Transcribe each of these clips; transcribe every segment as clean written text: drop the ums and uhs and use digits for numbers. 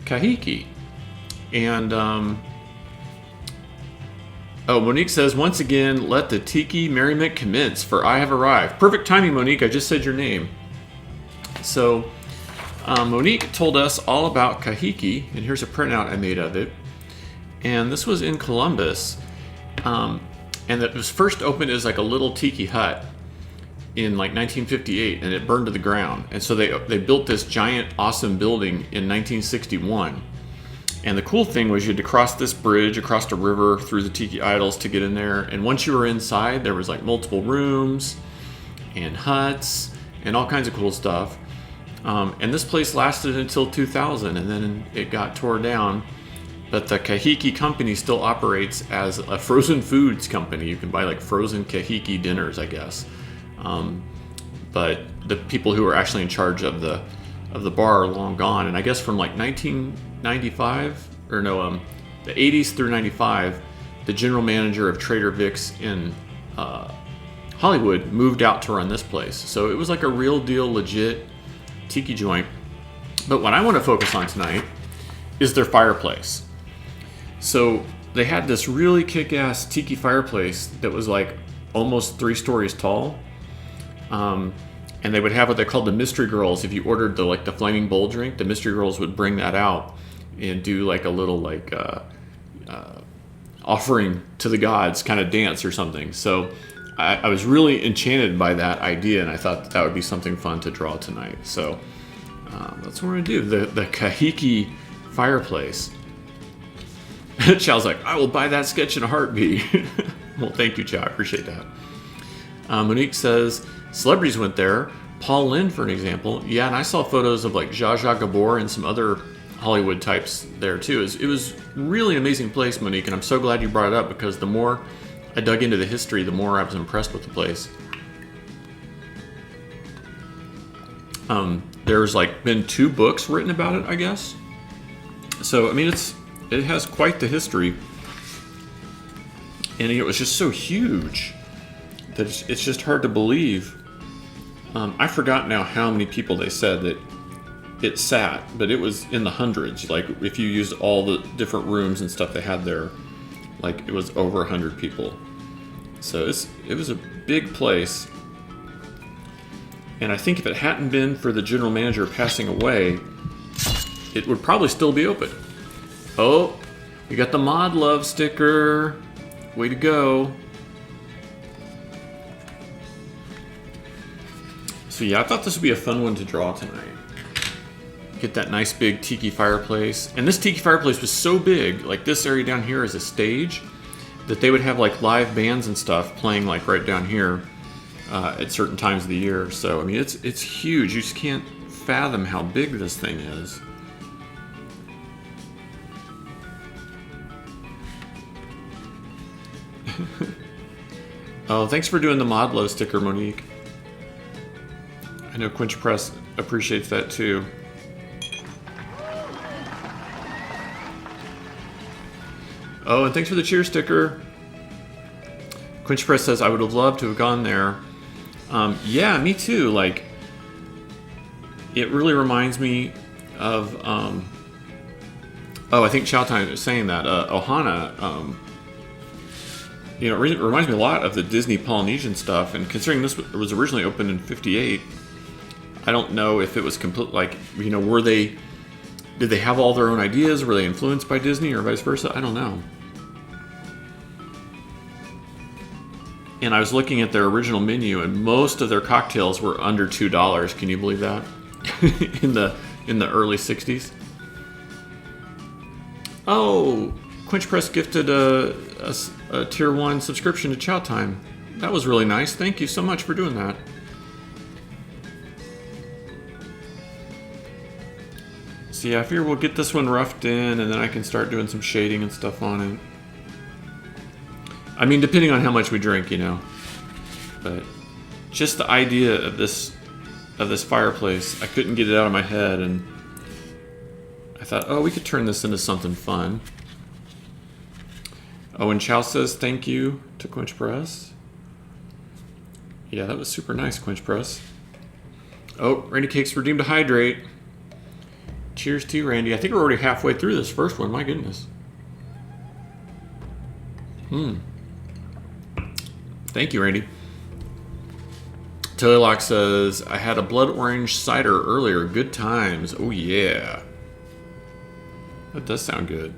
Kahiki. And, Monique says, once again, let the Tiki merriment commence, for I have arrived. Perfect timing, Monique. I just said your name. So, Monique told us all about Kahiki, and here's a printout I made of it. And this was in Columbus. And it was first opened as like a little tiki hut in like 1958, and it burned to the ground. And so they built this giant, awesome building in 1961. And the cool thing was you had to cross this bridge across a river through the tiki idols to get in there. And once you were inside, there was like multiple rooms and huts and all kinds of cool stuff. And this place lasted until 2000, and then it got tore down. But the Kahiki company still operates as a frozen foods company. You can buy like frozen Kahiki dinners, I guess. But the people who are actually in charge of the bar are long gone. And I guess from like 1995, the 80s through 95, the general manager of Trader Vic's in Hollywood moved out to run this place. So it was like a real deal, legit tiki joint. But what I want to focus on tonight is their fireplace. So they had this really kick-ass tiki fireplace that was like almost 3 stories tall. And they would have what they called the Mystery Girls. If you ordered the Flaming Bowl drink, the Mystery Girls would bring that out and do like a little offering to the gods kind of dance or something. So I was really enchanted by that idea, and I thought that would be something fun to draw tonight. So that's what we're gonna do. The Kahiki fireplace. Chow's like, I will buy that sketch in a heartbeat. Well, thank you, Chow. I appreciate that. Monique says, celebrities went there. Paul Lynde, for an example. Yeah, and I saw photos of like Zsa Zsa Gabor and some other Hollywood types there too. It was really an amazing place, Monique, and I'm so glad you brought it up, because the more I dug into the history, the more I was impressed with the place. There's like been 2 books written about it, I guess. So I mean, it has quite the history, and it was just so huge that it's just hard to believe. I forgot now how many people they said that it sat, but it was in the hundreds. Like if you used all the different rooms and stuff they had there, like it was over 100 people. So it was a big place. And I think if it hadn't been for the general manager passing away, it would probably still be open. Oh, we got the Mod Love sticker. Way to go. So yeah, I thought this would be a fun one to draw tonight. Get that nice big tiki fireplace. And this tiki fireplace was so big, like this area down here is a stage, that they would have like live bands and stuff playing like right down here at certain times of the year. So I mean, it's huge. You just can't fathom how big this thing is. Oh, thanks for doing the Mod Love sticker, Monique. I know Quinch Press appreciates that too. Oh, and thanks for the cheer sticker. Quinch Press says, I would have loved to have gone there. Yeah, me too. Like, it really reminds me of, I think Chow Time was saying that, Ohana, it reminds me a lot of the Disney Polynesian stuff, and considering this was originally opened in 58, I don't know if it was complete, did they have all their own ideas? Were they influenced by Disney or vice versa? I don't know. And I was looking at their original menu, and most of their cocktails were under $2. Can you believe that? in the early 60s. Oh, Quinch Press gifted a Tier 1 subscription to Chow Time. That was really nice. Thank you so much for doing that. So yeah, I figure we'll get this one roughed in, and then I can start doing some shading and stuff on it. I mean, depending on how much we drink, But just the idea of this fireplace, I couldn't get it out of my head, and I thought, oh, we could turn this into something fun. Oh, and Chow says thank you to Quinch Press. Yeah, that was super nice, Quinch Press. Oh, Rainy Cakes redeemed a hydrate. Cheers to you, Randy. I think we're already halfway through this first one. My goodness. Thank you, Randy. Toylock says, I had a blood orange cider earlier. Good times. Oh, yeah. That does sound good.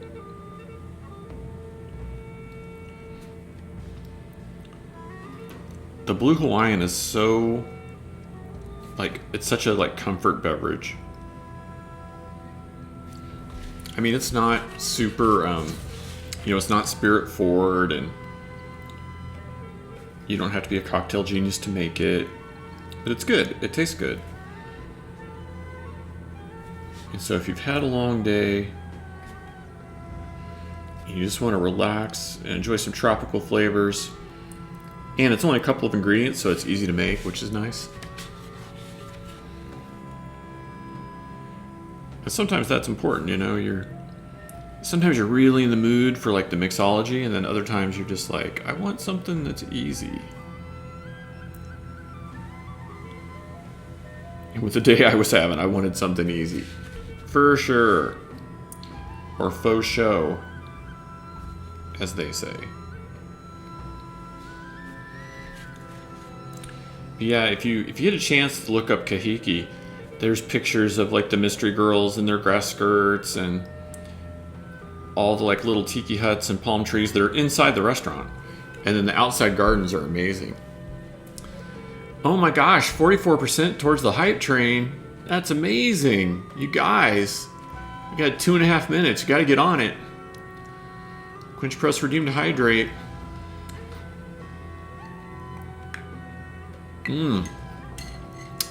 The Blue Hawaiian is so, like, it's such a, like, comfort beverage. I mean, it's not super, you know, it's not spirit forward, and you don't have to be a cocktail genius to make it. But it's good. It tastes good. And so if you've had a long day, and you just want to relax and enjoy some tropical flavors, and it's only a couple of ingredients, so it's easy to make, which is nice. But sometimes that's important, you know, sometimes you're really in the mood for like the mixology, and then other times you're just like, I want something that's easy. And with the day I was having, I wanted something easy. For sure. Or faux show, as they say. But yeah, if you get a chance to look up Kahiki, there's pictures of like the mystery girls in their grass skirts and all the like little tiki huts and palm trees that are inside the restaurant. And then the outside gardens are amazing. Oh my gosh, 44% towards the hype train. That's amazing. You guys, you got 2.5 minutes. You got to get on it. Quench press redeem to hydrate.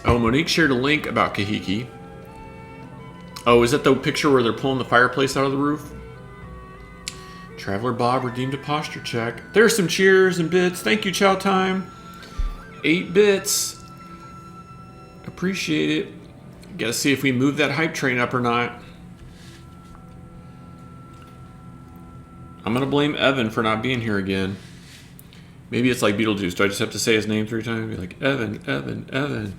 Oh, Monique shared a link about Kahiki. Oh, is that the picture where they're pulling the fireplace out of the roof? Traveler Bob redeemed a posture check. There's some cheers and bits. Thank you, Chow Time. 8 bits. Appreciate it. Gotta see if we move that hype train up or not. I'm gonna blame Evan for not being here again. Maybe it's like Beetlejuice. Do I just have to say his name 3 times? Be like, Evan, Evan, Evan.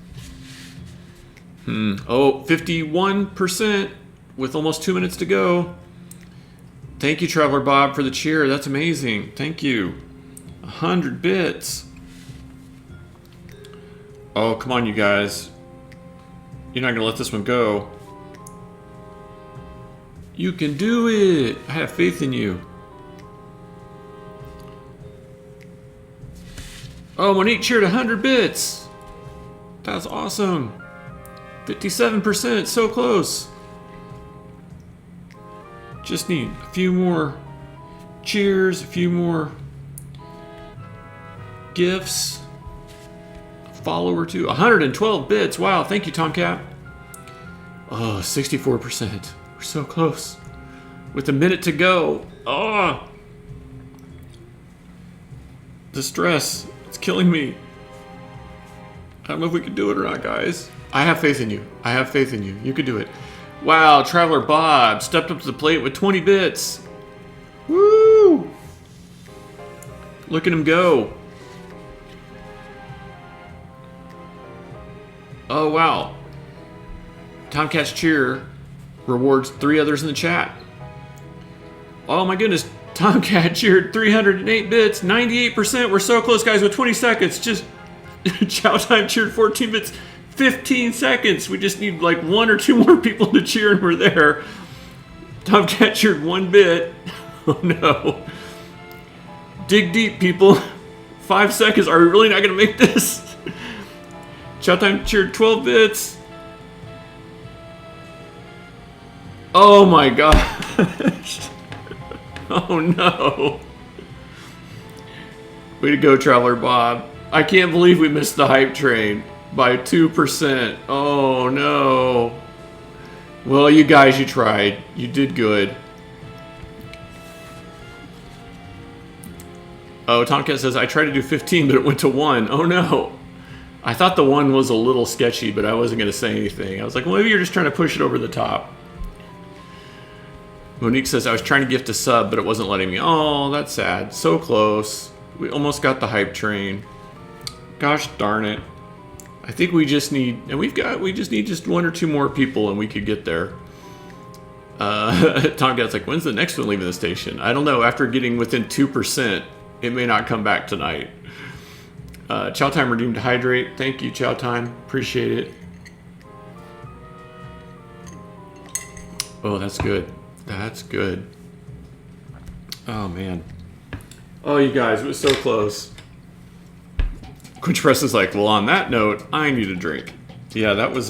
Oh, 51% with almost 2 minutes to go. Thank you, Traveler Bob, for the cheer. That's amazing. Thank you. 100 bits. Oh, come on, you guys. You're not going to let this one go. You can do it. I have faith in you. Oh, Monique cheered 100 bits. That's awesome. 57%, so close. Just need a few more cheers, a few more gifts. A follower too. 112 bits. Wow, thank you, Tomcat. Oh, 64%. We're so close. With a minute to go. Oh, the stress. It's killing me. I don't know if we can do it or not, guys. I have faith in you. I have faith in you. You can do it. Wow, Traveler Bob stepped up to the plate with 20 bits. Woo! Look at him go. Oh, wow. Tomcat's cheer rewards 3 others in the chat. Oh my goodness. Tomcat cheered 308 bits. 98%. We're so close, guys, with 20 seconds. Just Chow Time cheered 14 bits. 15 seconds. We just need like 1 or 2 more people to cheer and we're there. Tomcat cheered 1 bit. Oh no. Dig deep, people. 5 seconds. Are we really not going to make this? Chow Time cheered 12 bits. Oh my gosh. Oh no. Way to go, Traveler Bob. I can't believe we missed the hype train by 2%. Oh no. Well, you guys, you tried. You did good. Oh, Tomcat says, I tried to do 15, but it went to 1. Oh no. I thought the 1 was a little sketchy, but I wasn't going to say anything. I was like, well, maybe you're just trying to push it over the top. Monique says, I was trying to gift a sub, but it wasn't letting me. Oh, that's sad. So close. We almost got the hype train. Gosh darn it. I think we just need, and we just need 1 or 2 more people and we could get there. Tomcat's like, when's the next one leaving the station? I don't know. After getting within 2%, it may not come back tonight. Chow Time redeemed Hydrate. Thank you, Chow Time. Appreciate it. Oh, that's good. That's good. Oh, man. Oh, you guys, it was so close. Quinch Press is like, well, on that note, I need a drink. Yeah, that was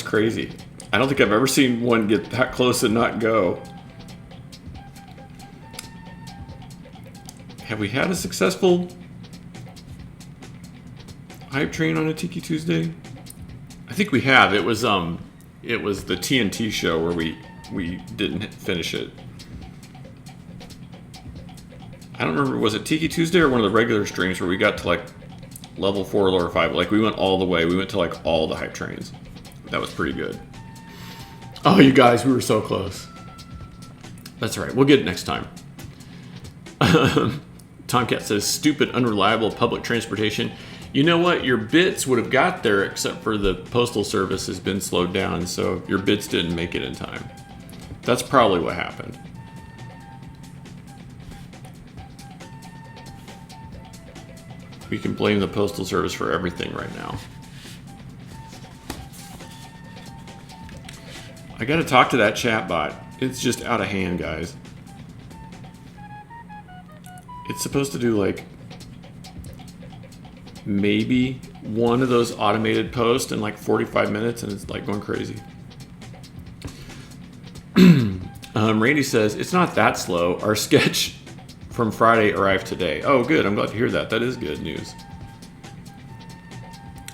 crazy. I don't think I've ever seen one get that close and not go. Have we had a successful hype train on a Tiki Tuesday? I think we have. It was the TNT show where we didn't finish it. I don't remember, was it Tiki Tuesday or one of the regular streams where we got to like level 4 or level 5? Like we went all the way. We went to like all the hype trains. That was pretty good. Oh, you guys, we were so close. That's all right. We'll get it next time. Tomcat says, stupid, unreliable public transportation. You know what? Your bits would have got there except for the postal service has been slowed down, so your bits didn't make it in time. That's probably what happened. We can blame the postal service for everything right now. I gotta talk to that chatbot. It's just out of hand, guys. It's supposed to do like maybe one of those automated posts in like 45 minutes, and it's like going crazy. Randy says, it's not that slow. Our sketch from Friday arrived today. Oh, good. I'm glad to hear that. That is good news.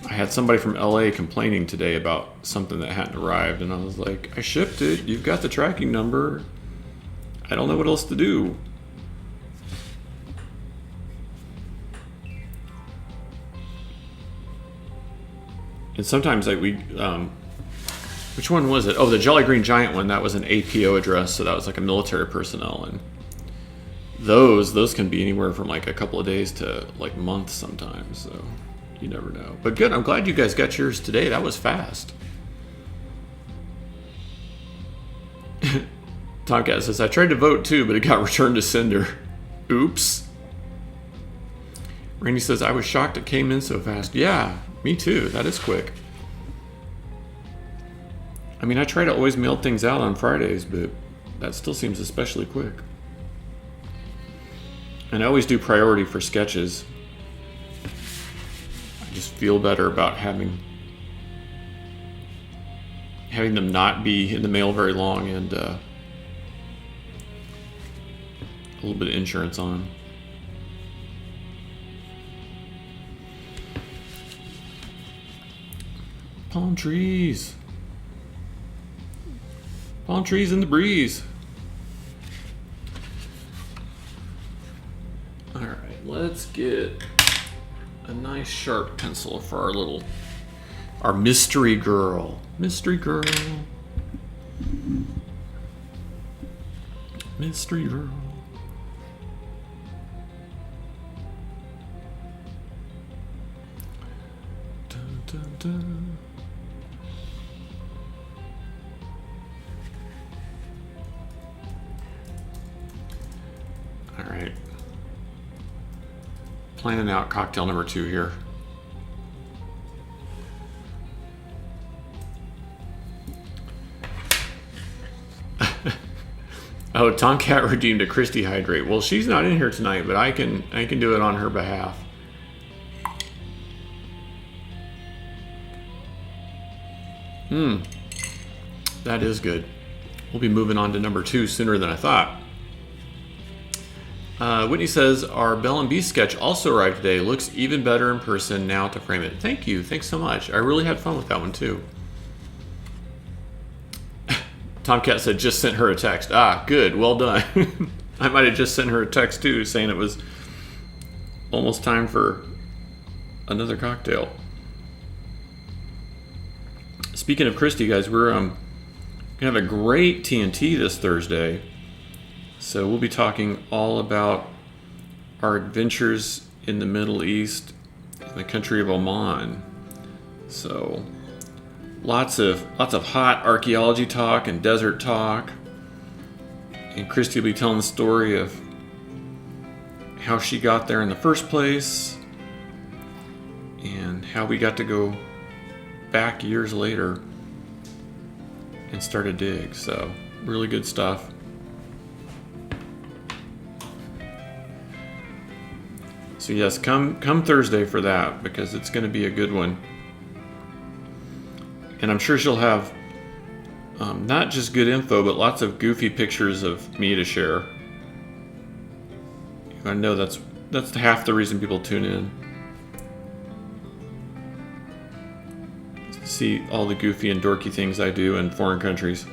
I had somebody from LA complaining today about something that hadn't arrived, and I was like, I shipped it. You've got the tracking number. I don't know what else to do. And sometimes like which one was it? Oh, the Jolly Green Giant one. That was an APO address, so that was like a military personnel, and those can be anywhere from like a couple of days to like months sometimes. So you never know. But good. I'm glad you guys got yours today. That was fast. Tomcat says, I tried to vote too, but it got returned to sender. Oops. Randy says, I was shocked it came in so fast. Yeah, me too. That is quick. I mean, I try to always mail things out on Fridays, but that still seems especially quick. And I always do priority for sketches. I just feel better about having them not be in the mail very long, and a little bit of insurance on them. Palm trees. Palm trees in the breeze. All right, let's get a nice sharp pencil for our mystery girl. Mystery girl. Mystery girl. Dun, dun, dun. All right. Planning out cocktail number 2 here. Oh, Tomcat redeemed a Christy Hydrate. Well, she's not in here tonight, but I can do it on her behalf. That is good. We'll be moving on to number 2 sooner than I thought. Whitney says, our Belle and Beast sketch also arrived today. Looks even better in person now to frame it. Thank you. Thanks so much. I really had fun with that one, too. Tomcat said, just sent her a text. Ah, good. Well done. I might have just sent her a text, too, saying it was almost time for another cocktail. Speaking of Christy, guys, we're going to have a great TNT this Thursday. So we'll be talking all about our adventures in the Middle East, in the country of Oman. So lots of hot archaeology talk and desert talk. And Christy will be telling the story of how she got there in the first place and how we got to go back years later and start a dig. So really good stuff. So yes, come Thursday for that, because it's going to be a good one. And I'm sure she'll have not just good info, but lots of goofy pictures of me to share. I know that's half the reason people tune in. To see all the goofy and dorky things I do in foreign countries.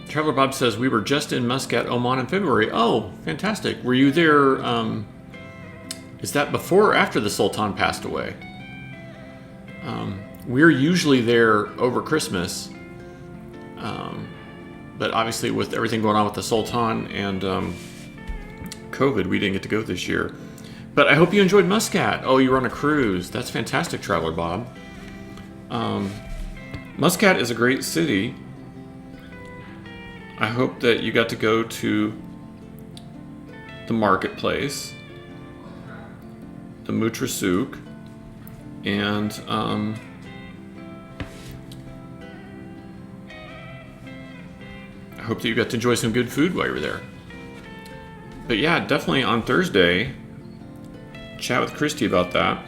Traveler Bob says, we were just in Muscat, Oman in February. Oh, fantastic. Were you there, is that before or after the Sultan passed away? We're usually there over Christmas. But obviously with everything going on with the Sultan and COVID, we didn't get to go this year. But I hope you enjoyed Muscat. Oh, you were on a cruise. That's fantastic, Traveler Bob. Muscat is a great city. I hope that you got to go to the marketplace, the Mutra Souk, and I hope that you got to enjoy some good food while you were there. But yeah, definitely on Thursday, chat with Christy about that.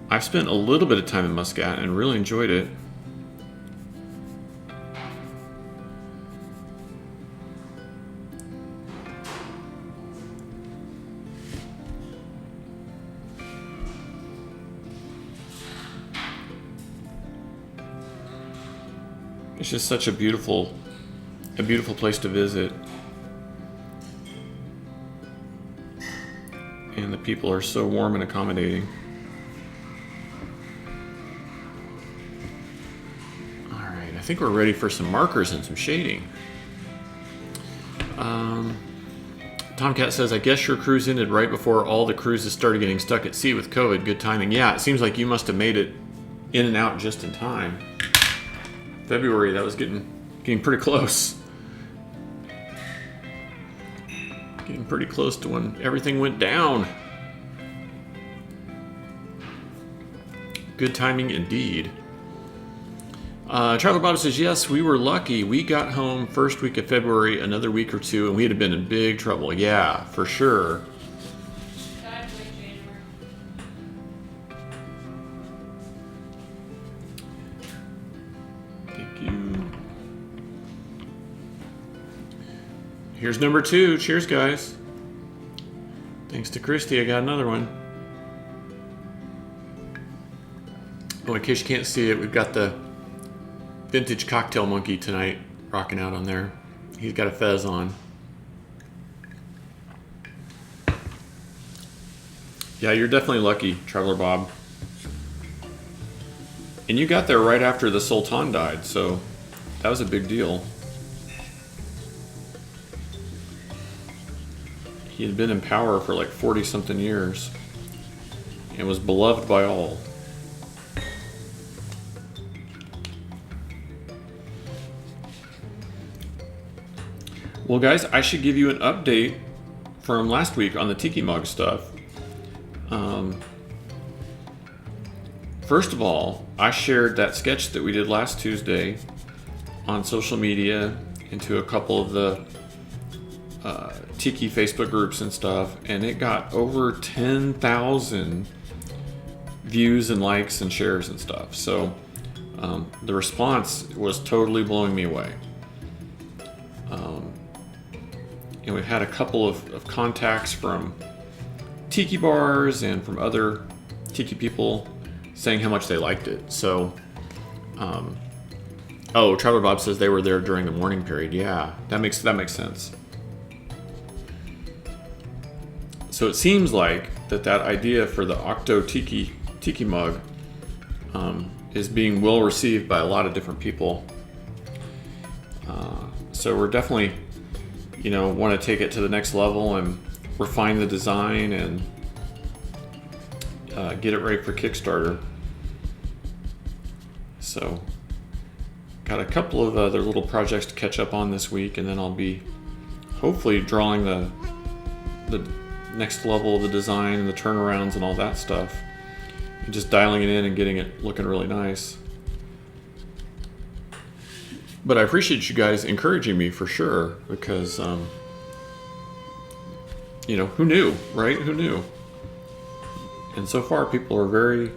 I've spent a little bit of time in Muscat and really enjoyed it. It's just such a beautiful place to visit. And the people are so warm and accommodating. All right, I think we're ready for some markers and some shading. Tomcat says, I guess your cruise ended right before all the cruises started getting stuck at sea with COVID. Good timing. Yeah, it seems like you must have made it in and out just in time. February, that was getting pretty close. Getting pretty close to when everything went down. Good timing indeed. Traveler Bob says, yes, we were lucky. We got home first week of February, another week or two, and we'd have been in big trouble. Yeah, for sure. Here's number 2. Cheers, guys. Thanks to Christy, I got another one. Oh, in case you can't see it, we've got the vintage cocktail monkey tonight rocking out on there. He's got a fez on. Yeah, you're definitely lucky, Traveler Bob. And you got there right after the Sultan died, so that was a big deal. He had been in power for like 40-something years and was beloved by all. Well, guys, I should give you an update from last week on the Tiki mug stuff. First of all, I shared that sketch that we did last Tuesday on social media into a couple of the Tiki Facebook groups and stuff, and it got over 10,000 views and likes and shares and stuff. So the response was totally blowing me away. And we've had a couple of contacts from Tiki bars and from other Tiki people saying how much they liked it. So, oh, Traveler Bob says they were there during the mourning period. Yeah, that makes sense. So it seems like that idea for the Octo Tiki mug is being well received by a lot of different people. So we're definitely, want to take it to the next level and refine the design and get it ready for Kickstarter. So, got a couple of other little projects to catch up on this week, and then I'll be hopefully drawing the next level of the design and the turnarounds and all that stuff, and just dialing it in and getting it looking really nice. But I appreciate you guys encouraging me for sure, because you know, who knew, right? Who knew? And so far people are very,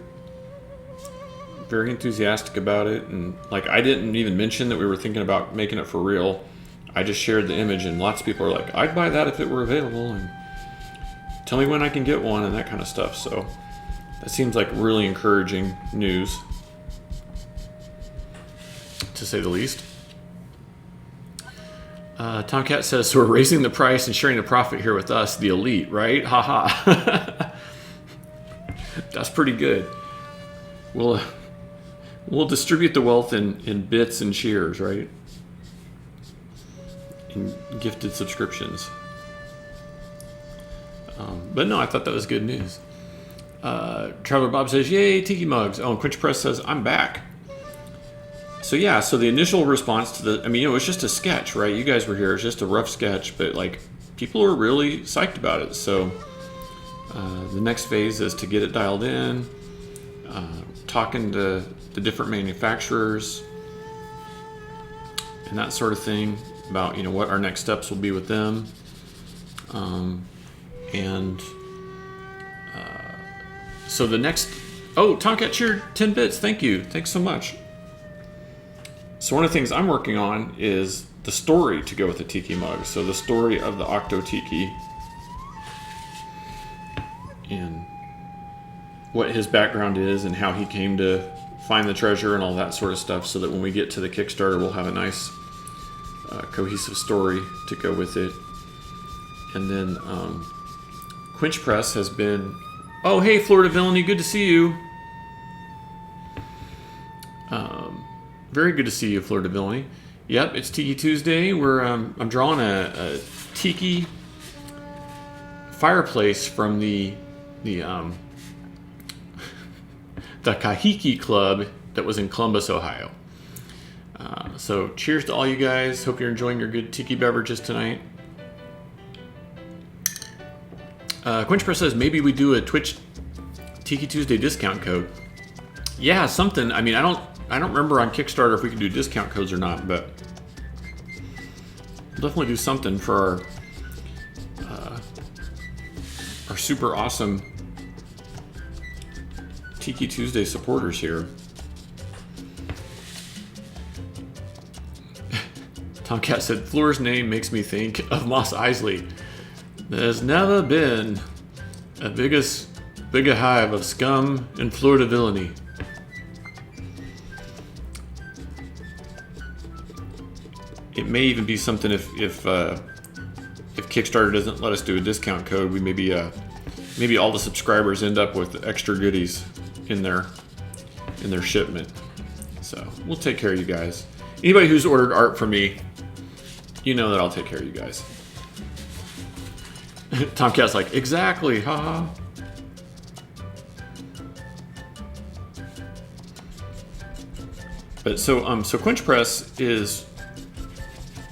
very enthusiastic about it. And like, I didn't even mention that we were thinking about making it for real. I just shared the image, and lots of people are like, I'd buy that if it were available, and tell me when I can get one, and that kind of stuff. So that seems like really encouraging news, to say the least. Tomcat says, so we're raising the price and sharing the profit here with us, the elite, right? Haha. That's pretty good. We'll distribute the wealth in bits and shares, right? In gifted subscriptions. But no, I thought that was good news. Traveler Bob says, yay, Tiki mugs. Oh, and Quinch Press says, I'm back. So yeah, so the initial response to the, I mean, it was just a sketch, right? You guys were here, it's just a rough sketch, but like, people were really psyched about it. So the next phase is to get it dialed in, talking to the different manufacturers and that sort of thing about, you know, what our next steps will be with them. So the next, oh, Tomcat cheered 10 bits. Thank you. Thanks so much. So one of the things I'm working on is the story to go with the Tiki mug. So the story of the Octo Tiki and what his background is and how he came to find the treasure and all that sort of stuff, so that when we get to the Kickstarter, we'll have a nice cohesive story to go with it. And then Quinch Press has been, oh hey Florida Villainy, good to see you. Very good to see you, Florida Villainy. Yep, it's Tiki Tuesday. I'm drawing a Tiki fireplace from the Kahiki Club that was in Columbus, Ohio. So cheers to all you guys. Hope you're enjoying your good Tiki beverages tonight. Quinch Press says maybe we do a Twitch Tiki Tuesday discount code. Yeah, something. I mean, I don't remember on Kickstarter if we can do discount codes or not, but we'll definitely do something for our super awesome Tiki Tuesday supporters here. Tomcat said, Fleur's name makes me think of Mos Eisley. There's never been a bigger hive of scum and Florida villainy. It may even be something if Kickstarter doesn't let us do a discount code, we maybe all the subscribers end up with extra goodies in their shipment. So we'll take care of you guys. Anybody who's ordered art from me, you know that I'll take care of you guys. Tomcat's like, exactly, haha. But so Quinch Press is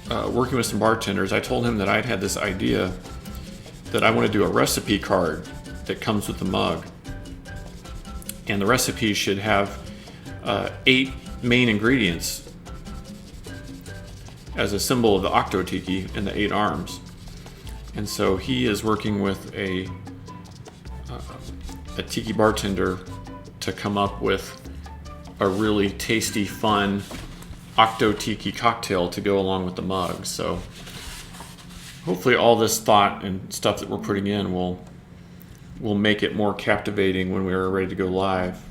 working with some bartenders. I told him that I'd had this idea that I want to do a recipe card that comes with the mug. And the recipe should have 8 main ingredients as a symbol of the Octo Tiki and the 8 arms. And so he is working with a tiki bartender to come up with a really tasty, fun Octo Tiki cocktail to go along with the mug. So hopefully all this thought and stuff that we're putting in will make it more captivating when we are ready to go live.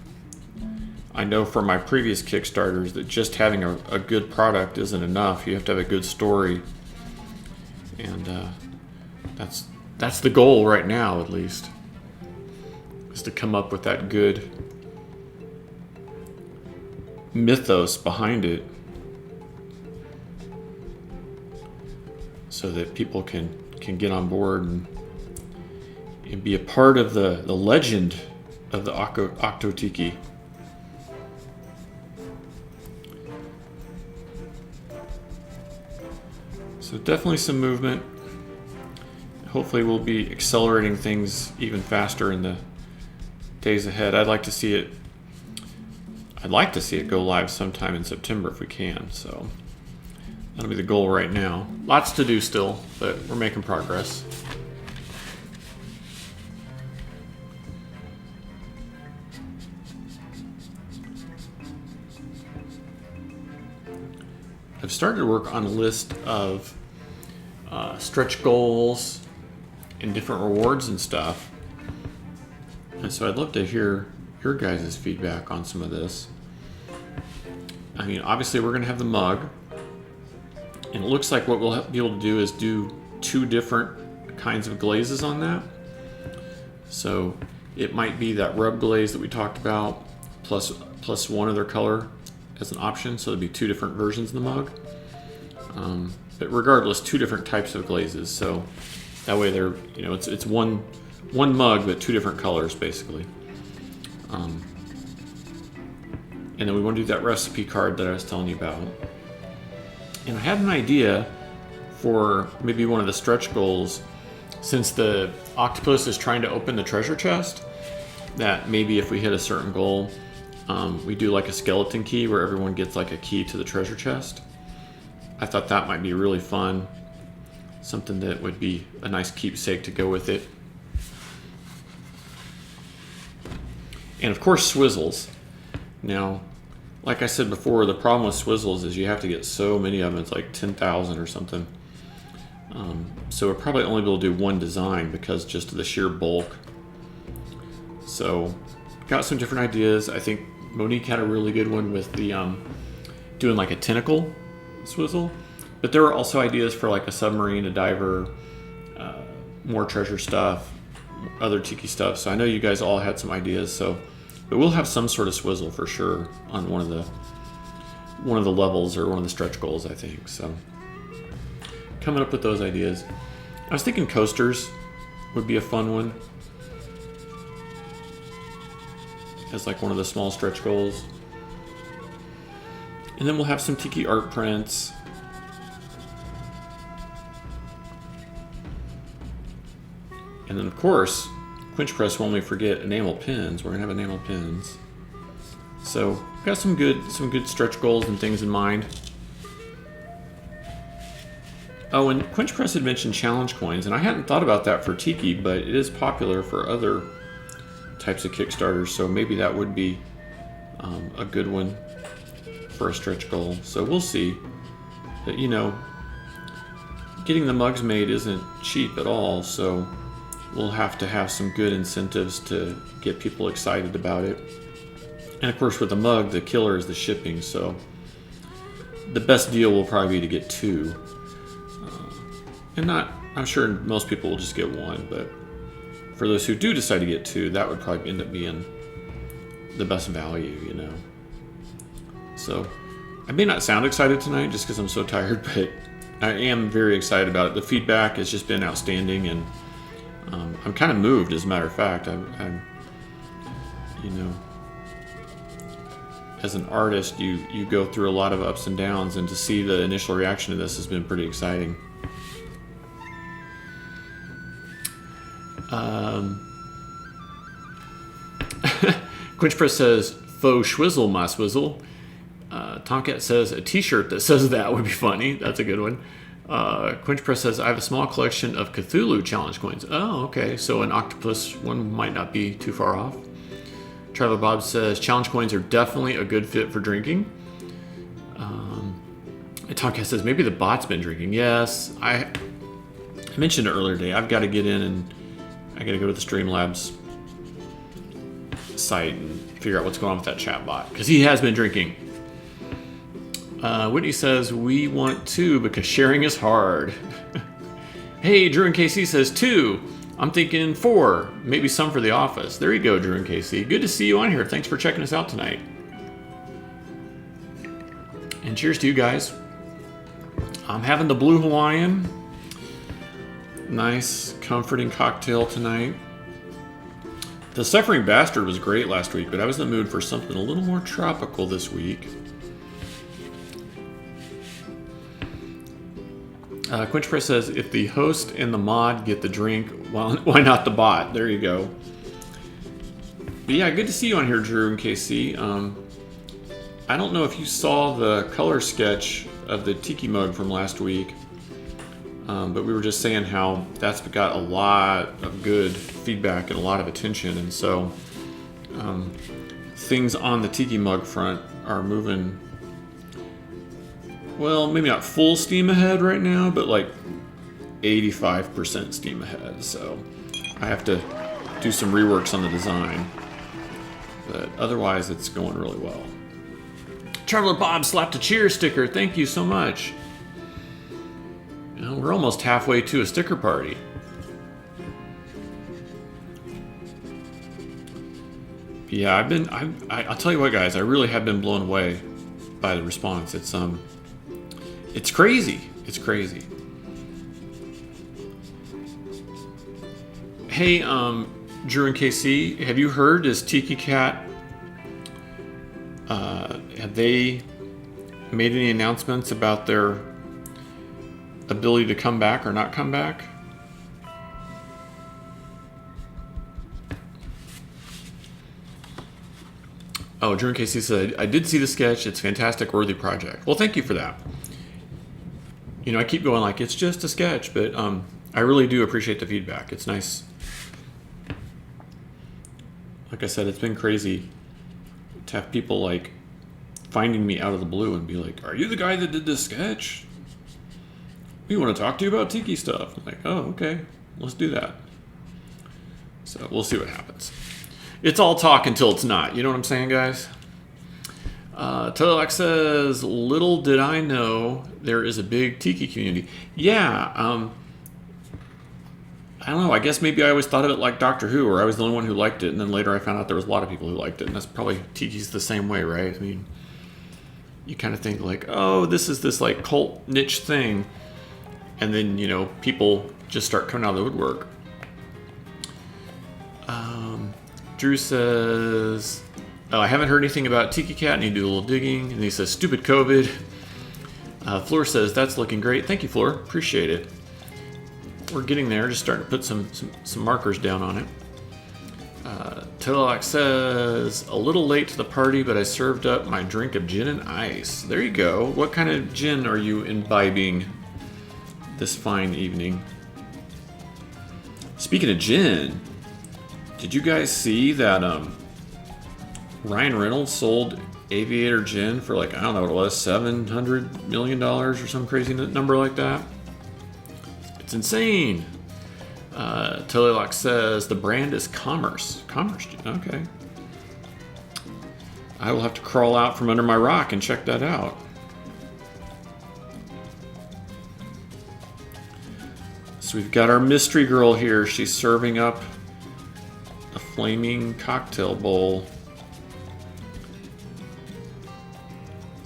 I know from my previous Kickstarters that just having a good product isn't enough. You have to have a good story. And that's the goal right now, at least, is to come up with that good mythos behind it so that people can get on board and and be a part of the legend of the Octo Tiki. So definitely some movement. Hopefully we'll be accelerating things even faster in the days ahead. I'd like to see it go live sometime in September if we can. So that'll be the goal right now. Lots to do still, but we're making progress. I've started to work on a list of stretch goals and different rewards and stuff. And so I'd love to hear your guys' feedback on some of this. I mean, obviously we're going to have the mug. And it looks like what we'll be able to do is do 2 different kinds of glazes on that. So it might be that rub glaze that we talked about, plus one other color as an option. So there'll be 2 different versions in the mug. But regardless, 2 different types of glazes. So that way they're, it's one mug but 2 different colors basically. And then we want to do that recipe card that I was telling you about. And I had an idea for maybe one of the stretch goals, since the octopus is trying to open the treasure chest, that maybe if we hit a certain goal, we do like a skeleton key where everyone gets like a key to the treasure chest. I thought that might be really fun. Something that would be a nice keepsake to go with it. And of course, swizzles. Now, like I said before, the problem with swizzles is you have to get so many of them. It's like 10,000 or something. So we'll probably only be able to do one design because just of the sheer bulk. So, got some different ideas. I think Monique had a really good one with the doing like a tentacle swizzle. But there were also ideas for like a submarine, a diver, more treasure stuff, other tiki stuff. So I know you guys all had some ideas. But we'll have some sort of swizzle for sure on one of the levels or one of the stretch goals, I think. So coming up with those ideas. I was thinking coasters would be a fun one as like one of the small stretch goals. And then we'll have some tiki art prints. And then of course, Quench Press won't let me forget enamel pins. We're gonna have enamel pins. So we've got some good stretch goals and things in mind. Oh, and Quench Press had mentioned challenge coins, and I hadn't thought about that for Tiki, but it is popular for other types of Kickstarters, so maybe that would be a good one for a stretch goal. So we'll see. But getting the mugs made isn't cheap at all, so we'll have to have some good incentives to get people excited about it. And of course with the mug, the killer is the shipping, so the best deal will probably be to get 2. I'm sure most people will just get 1, but for those who do decide to get 2, that would probably end up being the best value, So I may not sound excited tonight just because I'm so tired, but I am very excited about it. The feedback has just been outstanding, and I'm kind of moved, as a matter of fact. I'm as an artist, you go through a lot of ups and downs, and to see the initial reaction to this has been pretty exciting. Quench Press says, faux schwizzle, my swizzle. Tomcat says, a t-shirt that says that would be funny. That's a good one. Quench Press says, I have a small collection of Cthulhu challenge coins. Oh, okay. So an octopus one might not be too far off. Traveler Bob says, challenge coins are definitely a good fit for drinking. Tomcat says, maybe the bot's been drinking. Yes, I mentioned it earlier today. I've got to get in and I got to go to the Streamlabs site and figure out what's going on with that chat bot, because he has been drinking. Whitney says, we want 2 because sharing is hard. Hey, Drew and KC says 2. I'm thinking 4, maybe some for the office. There you go, Drew and KC. Good to see you on here. Thanks for checking us out tonight. And cheers to you guys. I'm having the Blue Hawaiian. Nice, comforting cocktail tonight. The Suffering Bastard was great last week, but I was in the mood for something a little more tropical this week. Quinch Press says, if the host and the mod get the drink, well, why not the bot? There you go. But yeah, good to see you on here, Drew and KC. I don't know if you saw the color sketch of the Tiki mug from last week, but we were just saying how that's got a lot of good feedback and a lot of attention, and so things on the Tiki mug front are moving, well, maybe not full steam ahead right now, but like 85% steam ahead. So I have to do some reworks on the design, but otherwise it's going really well. Traveler Bob slapped a cheer sticker. Thank you so much. You know, we're almost halfway to a sticker party. Yeah, I'll tell you what, guys, I really have been blown away by the response. It's crazy. It's crazy. Hey, Drew and KC, have you heard, is Tiki Cat, have they made any announcements about their ability to come back or not come back? Oh, Drew and KC said, I did see the sketch. It's a fantastic, worthy project. Well, thank you for that. You know, I keep going like, it's just a sketch, but I really do appreciate the feedback. It's nice. Like I said, it's been crazy to have people like finding me out of the blue and be like, are you the guy that did this sketch? We want to talk to you about Tiki stuff. I'm like, oh, okay, let's do that. So we'll see what happens. It's all talk until it's not. You know what I'm saying, guys? Telelac says, little did I know there is a big Tiki community. Yeah, I don't know. I guess maybe I always thought of it like Doctor Who, or I was the only one who liked it, and then later I found out there was a lot of people who liked it, and that's probably, Tiki's the same way, right? I mean, you kind of think like, oh, this is this like cult niche thing, and then, you know, people just start coming out of the woodwork. Drew says, oh, I haven't heard anything about Tiki Cat. Need to do a little digging. And he says, stupid COVID. Floor says, that's looking great. Thank you, Floor. Appreciate it. We're getting there. Just starting to put some markers down on it. Telelac says, a little late to the party, but I served up my drink of gin and ice. There you go. What kind of gin are you imbibing this fine evening? Speaking of gin, did you guys see that Ryan Reynolds sold Aviator Gin for like, I don't know what it was, $700 million or some crazy number like that? It's insane. Telelac says the brand is Commerce. Commerce Gin, okay. I will have to crawl out from under my rock and check that out. So we've got our mystery girl here. She's serving up a flaming cocktail bowl.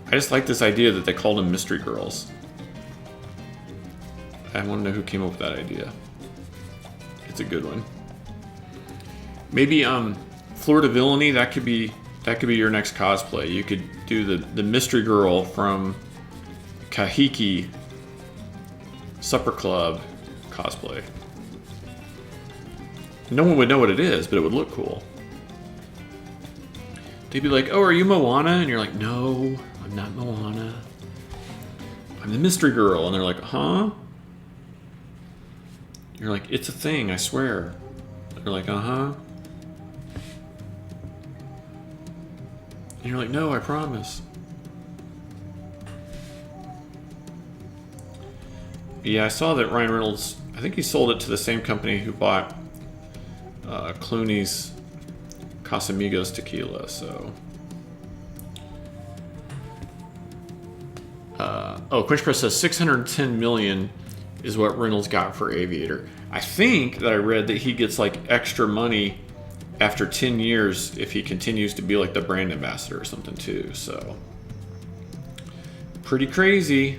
I just like this idea that they called them mystery girls. I want to know who came up with that idea. It's a good one. Maybe Florida Villainy, that could be your next cosplay. You could do the mystery girl from KAHIKI Supper Club cosplay. No one would know what it is, but it would look cool. They'd be like, oh, are you Moana? And you're like, no, I'm not Moana. I'm the mystery girl. And they're like, huh? You're like, it's a thing, I swear. They're like, uh-huh. And you're like, no, I promise. Yeah, I saw that Ryan Reynolds, I think he sold it to the same company who bought Clooney's Casamigos tequila, so. Quench Press says 610 million is what Reynolds got for Aviator. I think that I read that he gets like extra money after 10 years if he continues to be like the brand ambassador or something too, so. Pretty crazy.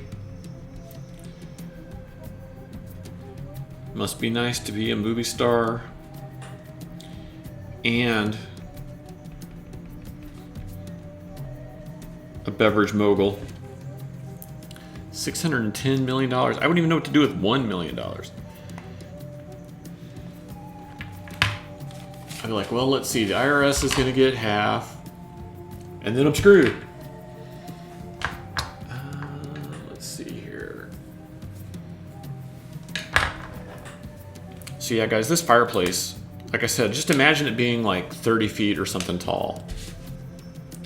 Must be nice to be a movie star and a beverage mogul. $610 million. I wouldn't even know what to do with $1 million. I'd be like, well, let's see. The IRS is going to get half, and then I'm screwed. Let's see here. So yeah, guys, this fireplace, like I said, just imagine it being like 30 feet or something tall.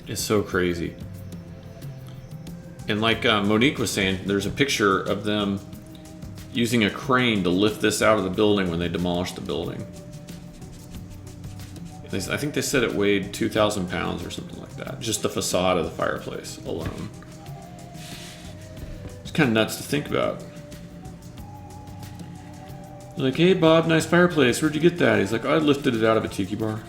It's so crazy. And like Monique was saying, there's a picture of them using a crane to lift this out of the building when they demolished the building. I think they said it weighed 2,000 pounds or something like that. Just the facade of the fireplace alone. It's kind of nuts to think about. They're like, hey Bob, nice fireplace. Where'd you get that? He's like, I lifted it out of a tiki bar.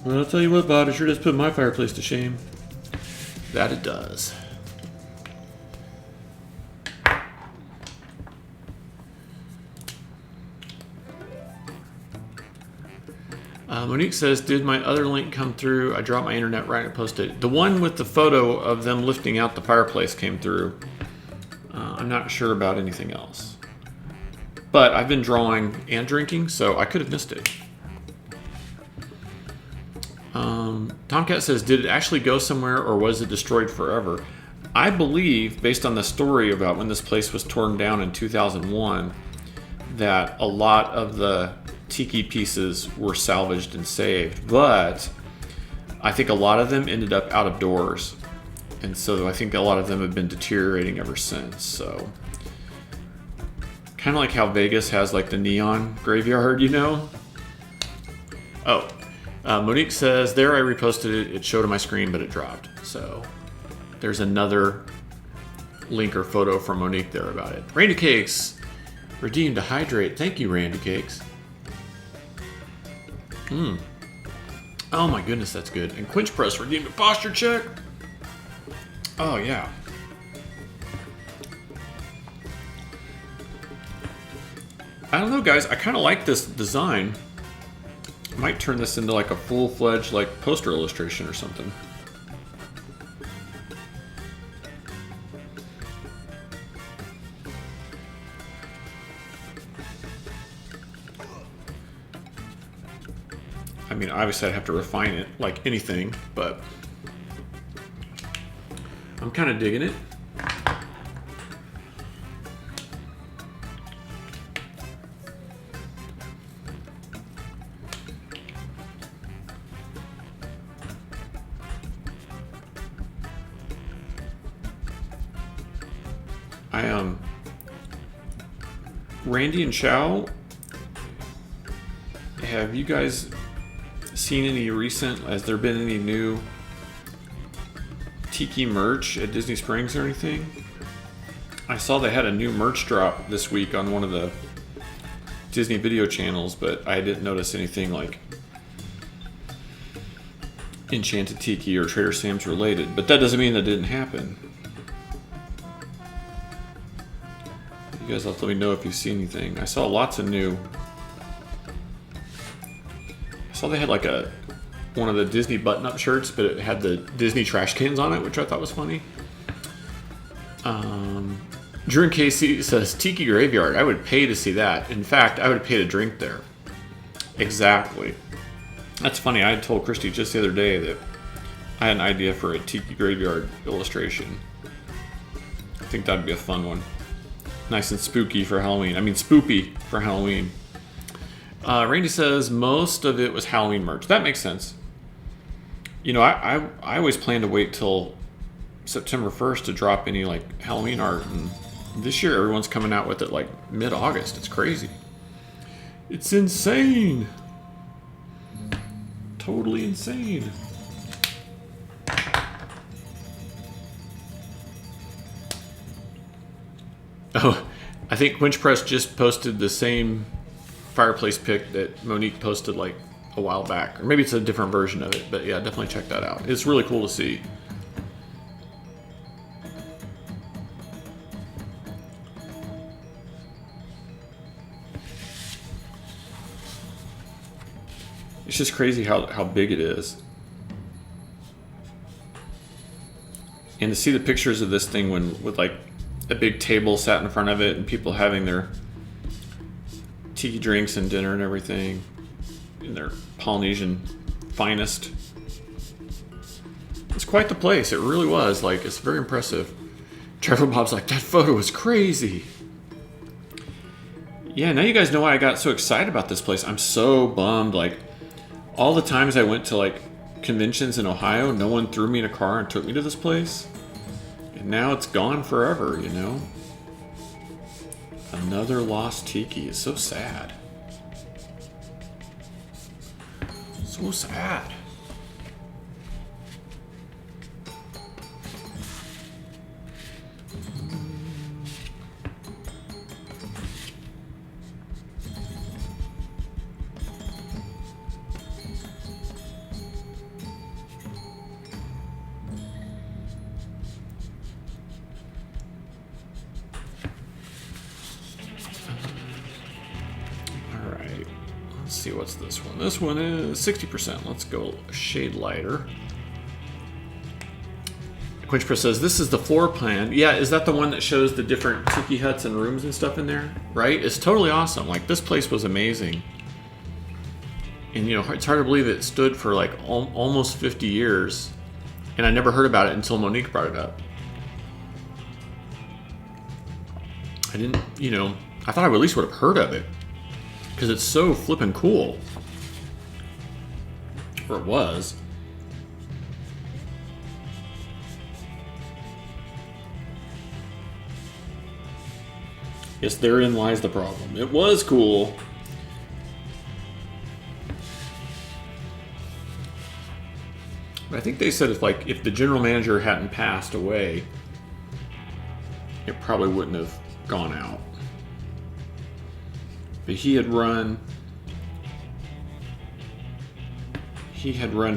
Well, I'll tell you what, Bob, it sure does put my fireplace to shame. That it does. Monique says, did my other link come through? I dropped my internet right and posted it. The one with the photo of them lifting out the fireplace came through. I'm not sure about anything else. But I've been drawing and drinking, so I could have missed it. Tomcat says, did it actually go somewhere or was it destroyed forever? I believe, based on the story about when this place was torn down in 2001, that a lot of the tiki pieces were salvaged and saved. But I think a lot of them ended up out of doors. And so I think a lot of them have been deteriorating ever since. So kind of like how Vegas has like the neon graveyard, you know? Oh. Monique says, there I reposted it. It showed on my screen, but it dropped. So there's another link or photo from Monique there about it. Randy Cakes, redeemed to hydrate. Thank you, Randy Cakes. Oh my goodness, that's good. And Quench Press, redeemed a posture check. Oh yeah. I don't know, guys. I kind of like this design. Might turn this into like a full-fledged like poster illustration or something. I mean, obviously I'd have to refine it like anything, but I'm kind of digging it. Randy and Chow, have you guys seen any recent, has there been any new Tiki merch at Disney Springs or anything? I saw they had a new merch drop this week on one of the Disney video channels, but I didn't notice anything like Enchanted Tiki or Trader Sam's related, but that doesn't mean that didn't happen. You guys have to let me know if you see anything. I saw lots of new. I saw they had like one of the Disney button-up shirts, but it had the Disney trash cans on it, which I thought was funny. Drew and Casey says, Tiki Graveyard. I would pay to see that. In fact, I would pay to drink there. Exactly. That's funny. I had told Christy just the other day that I had an idea for a Tiki Graveyard illustration. I think that'd be a fun one. Nice and spooky for Halloween. I mean, spoopy for Halloween. Randy says most of it was Halloween merch. That makes sense. You know, I always plan to wait till September 1st to drop any like Halloween art, and this year everyone's coming out with it like mid-August. It's crazy. It's insane. Totally insane. Oh, I think Quench Press just posted the same fireplace pic that Monique posted like a while back. Or maybe it's a different version of it, but yeah, definitely check that out. It's really cool to see. It's just crazy how big it is. And to see the pictures of this thing with like a big table sat in front of it and people having their tiki drinks and dinner and everything in their Polynesian finest. It's quite the place. It really was. Like, it's very impressive. Trevor Bob's like, that photo is crazy. Yeah, now you guys know why I got so excited about this place. I'm so bummed. Like, all the times I went to like conventions in Ohio, no one threw me in a car and took me to this place. And now it's gone forever, you know? Another lost tiki. It's so sad. So sad. See, what's this one? This one is 60%. Let's go a shade lighter. Quench Press says, this is the floor plan. Yeah, is that the one that shows the different tiki huts and rooms and stuff in there? Right? It's totally awesome. Like, this place was amazing. And, you know, it's hard to believe it stood for like almost 50 years. And I never heard about it until Monique brought it up. I didn't, you know, I thought I at least would have heard of it. Because it's so flippin' cool. Or it was. Yes, therein lies the problem. It was cool. But I think they said if the general manager hadn't passed away, it probably wouldn't have gone out. But he had run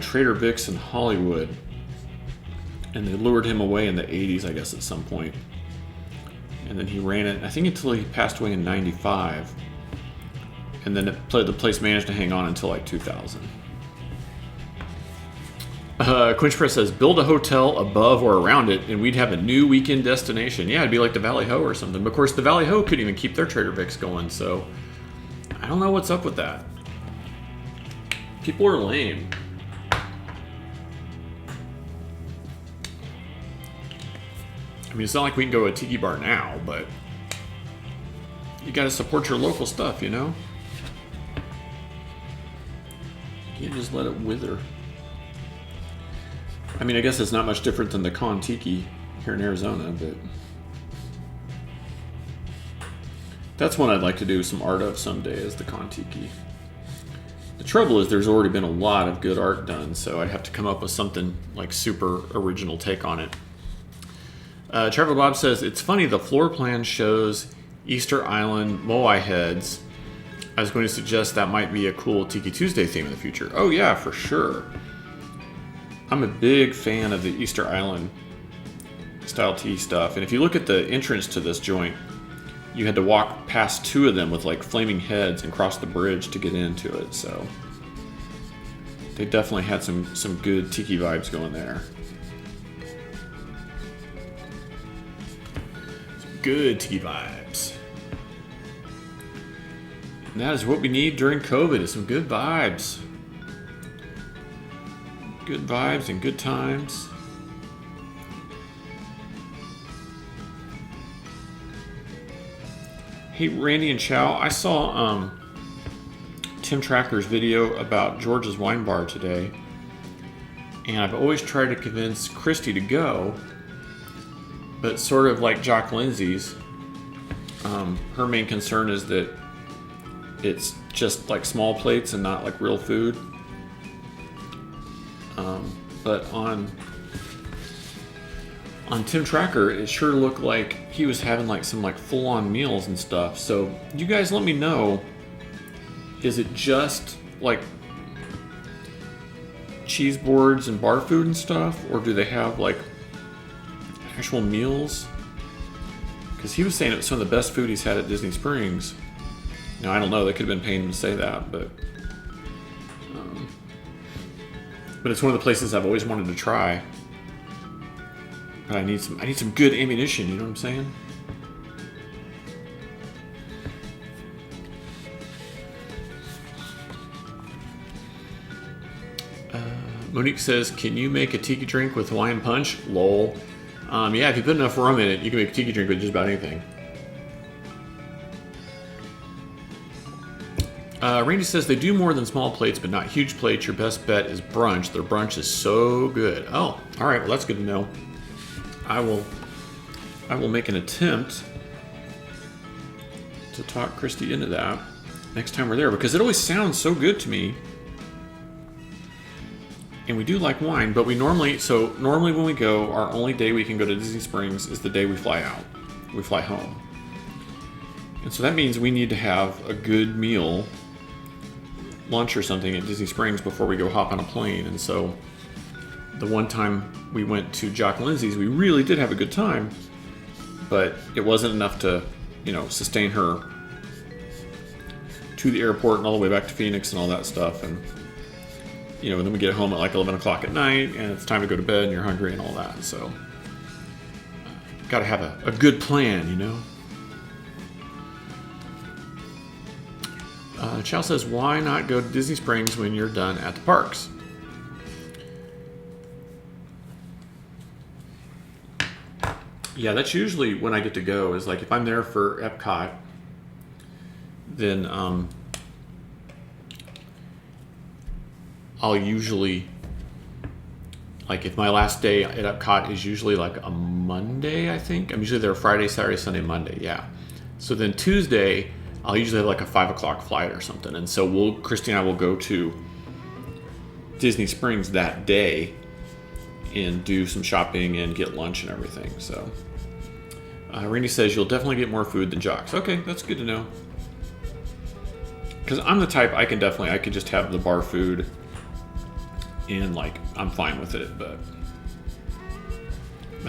Trader Vic's in Hollywood, and they lured him away in the 80s, I guess, at some point. And then he ran it, I think, until he passed away in 95. And then the place managed to hang on until like 2000. Quench Press says, build a hotel above or around it, and we'd have a new weekend destination. Yeah, it'd be like the Valley Ho or something. But of course, the Valley Ho couldn't even keep their Trader Vic's going, so I don't know what's up with that. People are lame. I mean, it's not like we can go to a tiki bar now, but you gotta support your local stuff, you know? You can't just let it wither. I mean, I guess it's not much different than the Con Tiki here in Arizona, but that's one I'd like to do some art of someday, is the Con Tiki. The trouble is there's already been a lot of good art done, so I'd have to come up with something like super original take on it. Trevor Bob says, it's funny, the floor plan shows Easter Island moai heads. I was going to suggest that might be a cool Tiki Tuesday theme in the future. Oh yeah, for sure. I'm a big fan of the Easter Island style tea stuff. And if you look at the entrance to this joint, you had to walk past two of them with like flaming heads and cross the bridge to get into it. So they definitely had some good tiki vibes going there. Some good tiki vibes. And that is what we need during COVID, is some good vibes. Good vibes and good times. Hey, Randy and Chow, I saw Tim Tracker's video about George's Wine Bar today, and I've always tried to convince Christy to go, but sort of like Jock Lindsay's, her main concern is that it's just like small plates and not like real food. But on Tim Tracker, it sure looked like he was having like some like full-on meals and stuff. So you guys let me know, is it just like cheese boards and bar food and stuff, or do they have like actual meals? Because he was saying it was some of the best food he's had at Disney Springs. Now I don't know, they could have been paying him to say that, but But it's one of the places I've always wanted to try. But I need some good ammunition, you know what I'm saying? Monique says, can you make a tiki drink with Hawaiian punch? Lol. Yeah, if you put enough rum in it, you can make a tiki drink with just about anything. Randy says, they do more than small plates, but not huge plates. Your best bet is brunch. Their brunch is so good. Oh, all right. Well, that's good to know. I will make an attempt to talk Christy into that next time we're there, because it always sounds so good to me. And we do like wine, but normally when we go, our only day we can go to Disney Springs is the day we fly out. We fly home. And so that means we need to have a good meal, lunch or something at Disney Springs before we go hop on a plane. And so the one time we went to Jock Lindsay's, we really did have a good time, but it wasn't enough to, sustain her to the airport and all the way back to Phoenix and all that stuff. And then we get home at like 11 o'clock at night, and it's time to go to bed, and you're hungry and all that. So, got to have a good plan, Chow says, why not go to Disney Springs when you're done at the parks? Yeah, that's usually when I get to go, is like if I'm there for Epcot, then I'll usually, like if my last day at Epcot is usually like a Monday, I think. I'm usually there Friday, Saturday, Sunday, Monday, yeah. So then Tuesday, I'll usually have like a 5 o'clock flight or something. And so Christy and I will go to Disney Springs that day and do some shopping and get lunch and everything. So Randy says you'll definitely get more food than Jocks. Okay, that's good to know. Because I'm the type, I could just have the bar food and like I'm fine with it, but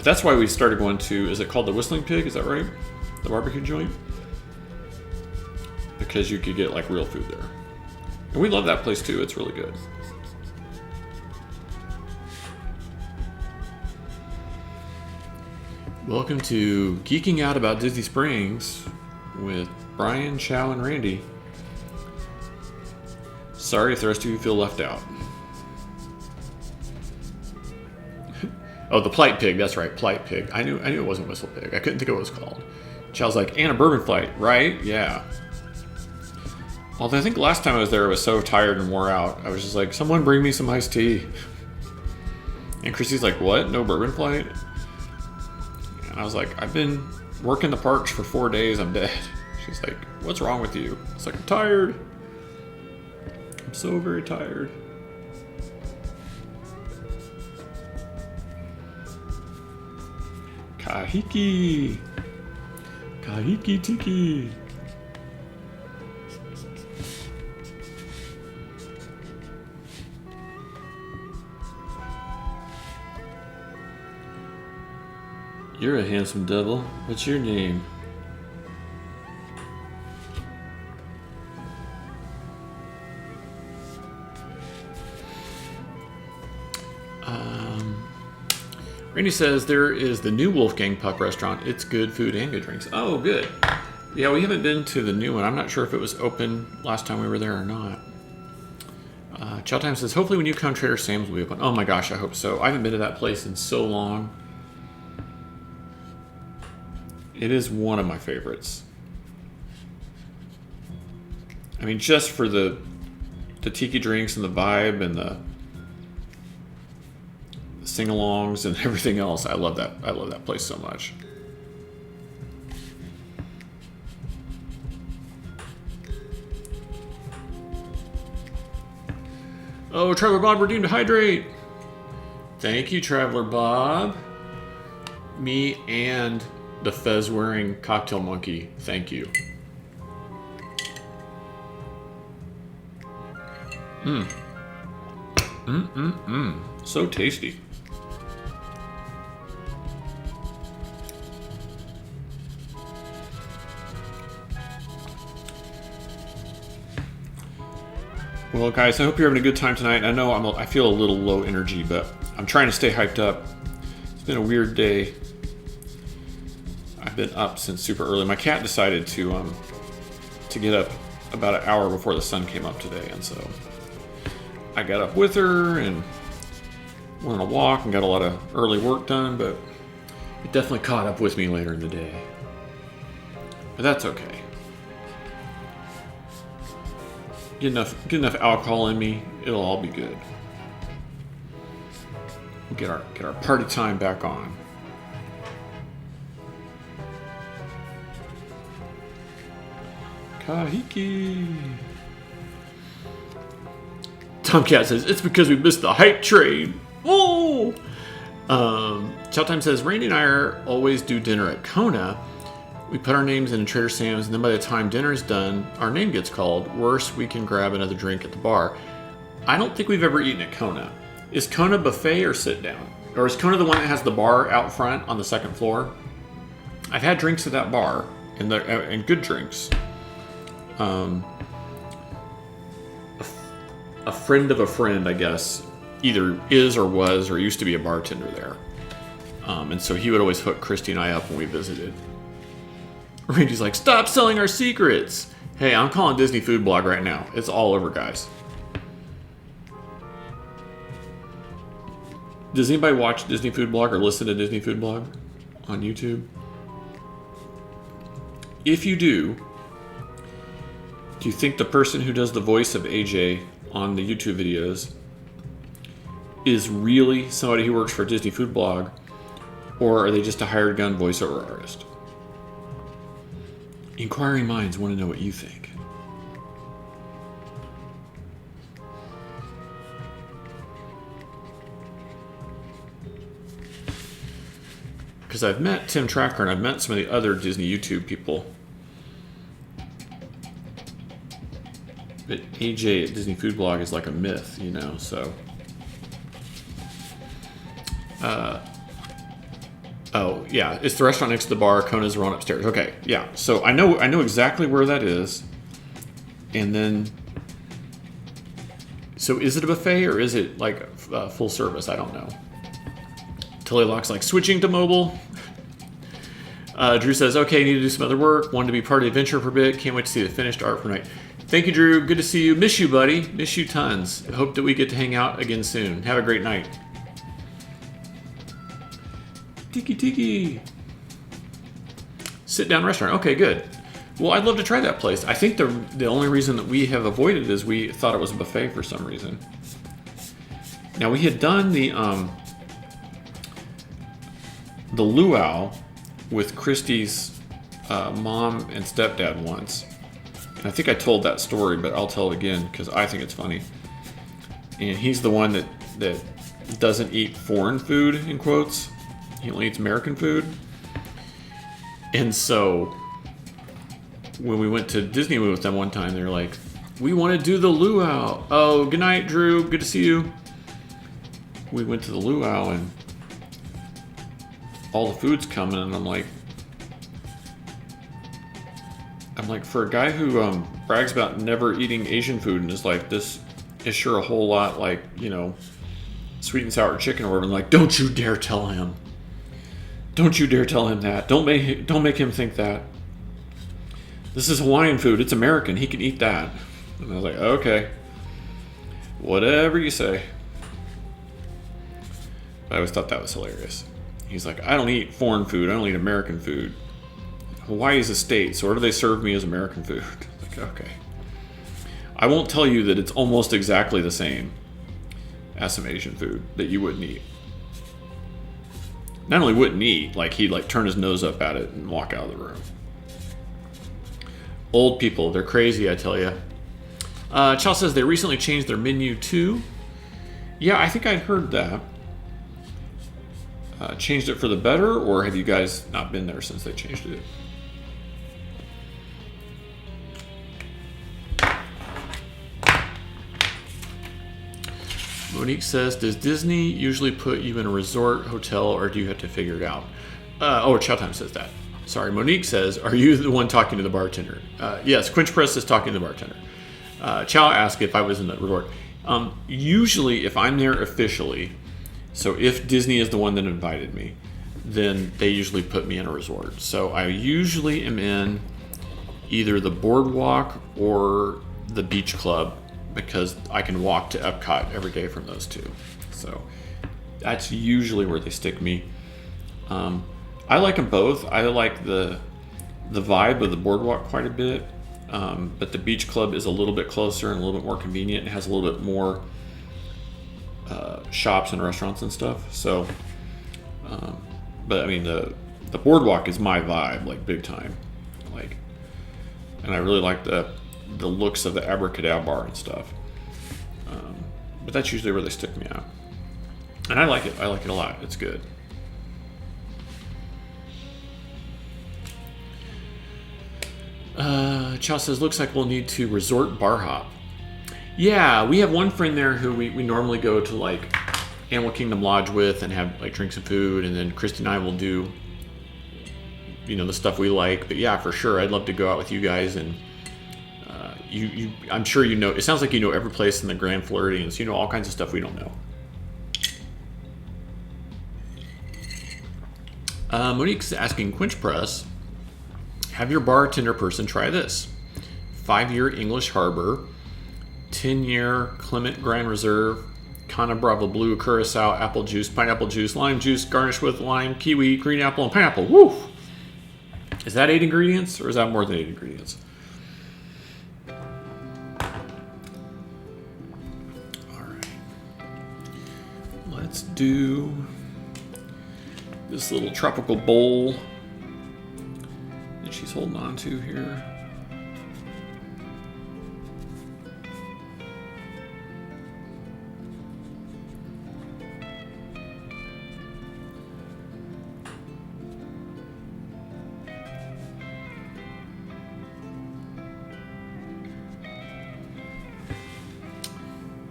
that's why we started going to, is it called the Whistling Pig, is that right? The barbecue joint? Because you could get like real food there. And we love that place too, it's really good. Welcome to Geeking Out About Disney Springs with Brian, Chow, and Randy. Sorry if the rest of you feel left out. Oh, the Plight Pig. That's right, Plight Pig. I knew it wasn't Whistle Pig. I couldn't think of what it was called. Chow's like, and a bourbon flight, right? Yeah. Although I think last time I was there, I was so tired and wore out. I was just like, someone bring me some iced tea. And Christy's like, what? No bourbon flight? And I was like, I've been working the parks for 4 days. I'm dead. She's like, what's wrong with you? It's like, I'm tired. I'm so very tired. Kahiki. Kahiki Tiki. You're a handsome devil. What's your name? Randy says there is the new Wolfgang Puck restaurant. It's good food and good drinks. Oh, good. Yeah, we haven't been to the new one. I'm not sure if it was open last time we were there or not. Chow Time says, hopefully when you come, Trader Sam's will be open. Oh my gosh, I hope so. I haven't been to that place in so long. It is one of my favorites. I mean, just for the tiki drinks and the vibe and the sing-alongs and everything else. I love that. I love that place so much. Oh, Traveler Bob, we're deemed to hydrate. Thank you, Traveler Bob. Me and the fez-wearing cocktail monkey. Thank you. So tasty. Well, guys, I hope you're having a good time tonight. I know I feel a little low energy, but I'm trying to stay hyped up. It's been a weird day. I've been up since super early. My cat decided to get up about an hour before the sun came up today, and so I got up with her and went on a walk and got a lot of early work done, but it definitely caught up with me later in the day. But that's okay. Get enough alcohol in me, it'll all be good. Get our party time back on. KAHIKI. Tomcat says, it's because we missed the hype train. Oh! Chowtime says, Randy and I always do dinner at Kona. We put our names in Trader Sam's, and then by the time dinner is done, our name gets called. Worse, we can grab another drink at the bar. I don't think we've ever eaten at Kona. Is Kona buffet or sit down? Or is Kona the one that has the bar out front on the second floor? I've had drinks at that bar, and good drinks. A friend of a friend, I guess, either is or was or used to be a bartender there. And so he would always hook Christy and I up when we visited. Randy's like, stop selling our secrets. Hey, I'm calling Disney Food Blog right now. It's all over, guys. Does anybody watch Disney Food Blog or listen to Disney Food Blog on YouTube? If you do you think the person who does the voice of AJ on the YouTube videos is really somebody who works for Disney Food Blog, or are they just a hired gun voiceover artist? Inquiring minds want to know what you think. Because I've met Tim Tracker and I've met some of the other Disney YouTube people. But AJ at Disney Food Blog is like a myth, you know, so. Oh, yeah, it's the restaurant next to the bar. Kona's the one upstairs. Okay, yeah. So I know exactly where that is. And then, so is it a buffet or is it like full service? I don't know. Tully Locke's like, switching to mobile. Drew says, okay, need to do some other work. Wanted to be part of the adventure for a bit. Can't wait to see the finished art for tonight. Thank you, Drew. Good to see you. Miss you, buddy. Miss you tons. Hope that we get to hang out again soon. Have a great night. Tiki. Sit down restaurant. Okay, good. Well, I'd love to try that place. I think the only reason that we have avoided it is we thought it was a buffet for some reason. Now, we had done the luau with Christy's mom and stepdad once. And I think I told that story, but I'll tell it again because I think it's funny. And he's the one that doesn't eat foreign food, in quotes. He only eats American food. And so when we went to Disney with them one time, they were like, we want to do the luau. Oh, good night, Drew. Good to see you. We went to the luau and all the food's coming, and I'm like, for a guy who brags about never eating Asian food and is like, this is sure a whole lot like, you know, sweet and sour chicken or whatever. I'm like, don't you dare tell him. Don't you dare tell him that. Don't make him think that. This is Hawaiian food. It's American. He can eat that. And I was like, okay. Whatever you say. But I always thought that was hilarious. He's like, I don't eat foreign food. I only eat American food. Hawaii is a state, so what do they serve me as American food? Like, okay. I won't tell you that it's almost exactly the same as some Asian food that you wouldn't eat. Not only wouldn't eat, like he'd like turn his nose up at it and walk out of the room. Old people, they're crazy, I tell you. Chal says they recently changed their menu too. Yeah, I think I'd heard that. Changed it for the better, or have you guys not been there since they changed it? Monique says, does Disney usually put you in a resort, hotel, or do you have to figure it out? Chowtime says that. Sorry, Monique says, are you the one talking to the bartender? Yes, Quinch Press is talking to the bartender. Chow asked if I was in the resort. Usually, if I'm there officially, so if Disney is the one that invited me, then they usually put me in a resort. So I usually am in either the boardwalk or the beach club because I can walk to Epcot every day from those two. So that's usually where they stick me. I like them both. I like the vibe of the boardwalk quite a bit, but the beach club is a little bit closer and a little bit more convenient. It has a little bit more shops and restaurants and stuff. So, but I mean the boardwalk is my vibe, like big time, like, and I really like the looks of the Abracadabra bar and stuff. But that's usually where they stick me out, and I like it. I like it a lot. It's good. Chow says, looks like we'll need to resort bar hop. Yeah, we have one friend there who we normally go to like Animal Kingdom Lodge with and have like drinks and food, and then Christy and I will do, you know, the stuff we like. But yeah, for sure, I'd love to go out with you guys, and I'm sure you know. It sounds like you know every place in the Grand Floridians. You know all kinds of stuff we don't know. Monique's asking, Quench Press, have your bartender person try this. 5-year English Harbor, 10-year Clement Grand Reserve, Cana Brava Blue, Curacao, apple juice, pineapple juice, lime juice, garnished with lime, kiwi, green apple, and pineapple. Woo! Is that 8 ingredients, or is that more than 8 ingredients? All right. Let's do this little tropical bowl that she's holding on to here.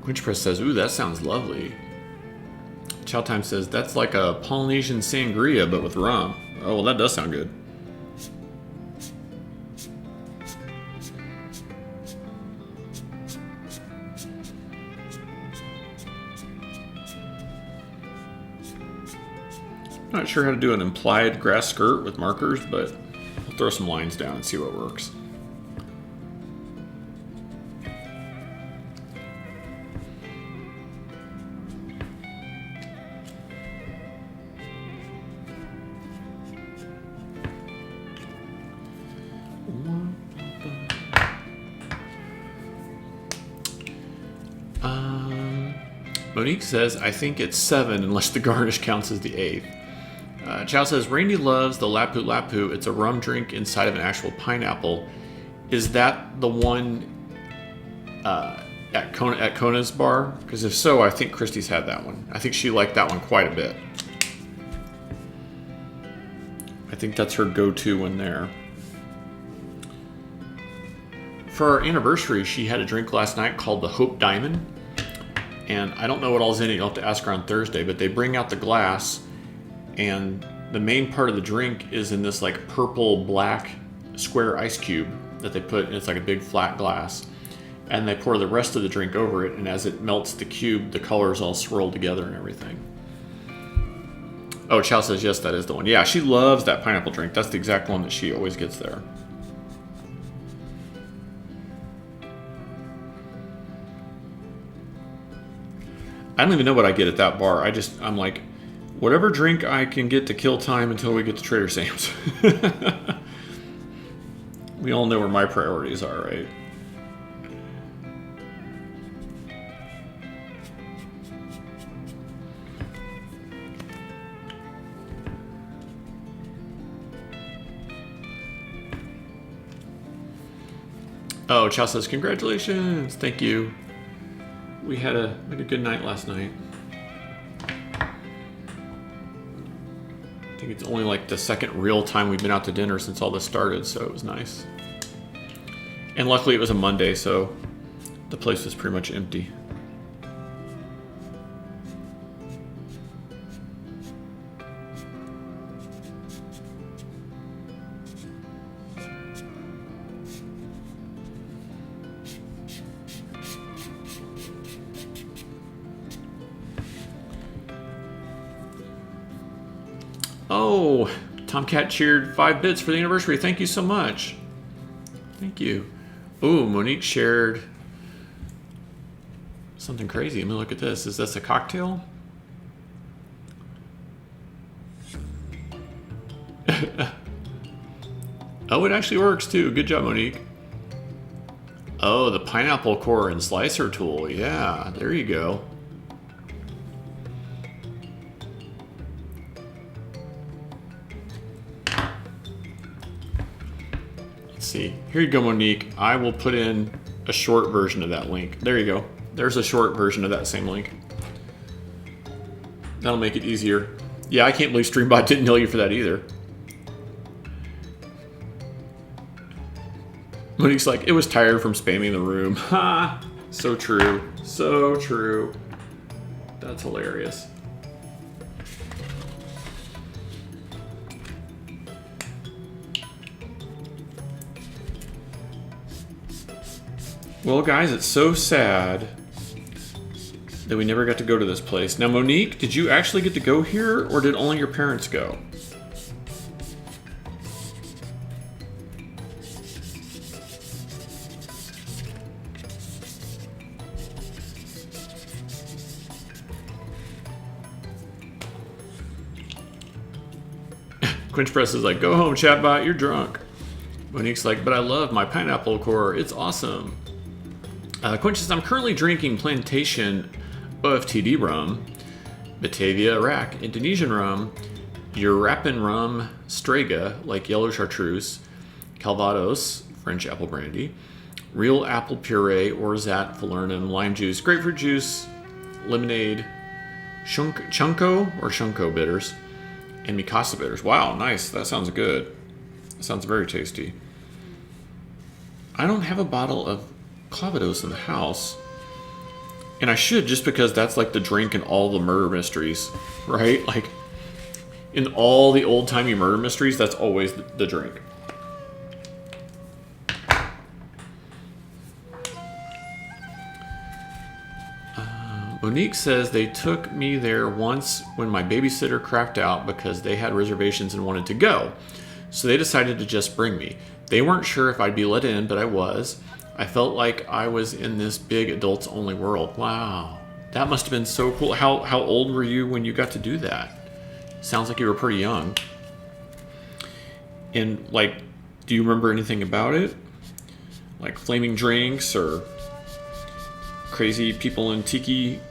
Quench Press says, ooh, that sounds lovely. Chow Time says, that's like a Polynesian sangria, but with rum. Oh, well, that does sound good. Not sure how to do an implied grass skirt with markers, but I'll throw some lines down and see what works. Monique says, I think it's 7 unless the garnish counts as the 8th. Chow says, Randy loves the Lapu Lapu. It's a rum drink inside of an actual pineapple. Is that the one at Kona's bar? Because if so, I think Christy's had that one. I think she liked that one quite a bit. I think that's her go-to one there. For our anniversary, she had a drink last night called the Hope Diamond. And I don't know what all's in it. You'll have to ask her on Thursday. But they bring out the glass, and the main part of the drink is in this like purple black square ice cube that they put. It's like a big flat glass, and they pour the rest of the drink over it. And as it melts the cube, the colors all swirl together and everything. Oh, Chow says yes, that is the one. Yeah, she loves that pineapple drink. That's the exact one that she always gets there. I don't even know what I get at that bar. I'm like, whatever drink I can get to kill time until we get to Trader Sam's. We all know where my priorities are, right? Oh, Chow says, congratulations. Thank you. We had a good night last night. I think it's only like the second real time we've been out to dinner since all this started, so it was nice. And luckily it was a Monday, so the place was pretty much empty. Oh, Tomcat cheered 5 bits for the anniversary. Thank you so much. Thank you. Ooh, Monique shared something crazy. Let me look at this. Is this a cocktail? Oh, it actually works too. Good job, Monique. Oh, the pineapple core and slicer tool. Yeah, there you go. Let's see. Here you go, Monique. I will put in a short version of that link. There you go. There's a short version of that same link. That'll make it easier. Yeah, I can't believe Streambot didn't know you for that either. Monique's like, it was tired from spamming the room. Ha! So true. So true. That's hilarious. Well, guys, it's so sad that we never got to go to this place. Now, Monique, did you actually get to go here, or did only your parents go? Quinch Press is like, go home, chatbot, you're drunk. Monique's like, but I love my pineapple core. It's awesome. Quinch says, I'm currently drinking Plantation OFTD rum, Batavia, Iraq, Indonesian rum, European rum, Strega, like yellow chartreuse, Calvados, French apple brandy, real apple puree, Orzat, Falernum, lime juice, grapefruit juice, lemonade, Shunko bitters, and Mikasa bitters. Wow, nice. That sounds good. That sounds very tasty. I don't have a bottle of Calvados in the house. And I should, just because that's like the drink in all the murder mysteries, right? Like, in all the old-timey murder mysteries, that's always the drink. Monique says they took me there once when my babysitter crapped out because they had reservations and wanted to go. So they decided to just bring me. They weren't sure if I'd be let in, but I was. I felt like I was in this big adults-only world. Wow. That must have been so cool. How old were you when you got to do that? Sounds like you were pretty young. And, like, do you remember anything about it? Like flaming drinks or crazy people in tiki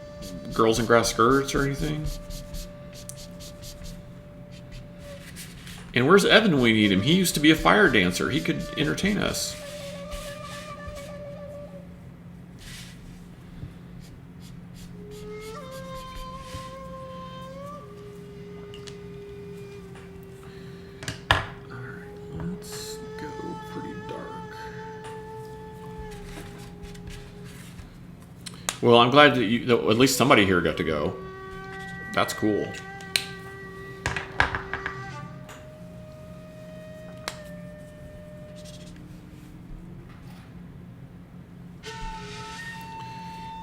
girls in grass skirts or anything? And where's Evan when we need him? He used to be a fire dancer. He could entertain us. Well, I'm glad that at least somebody here got to go. That's cool.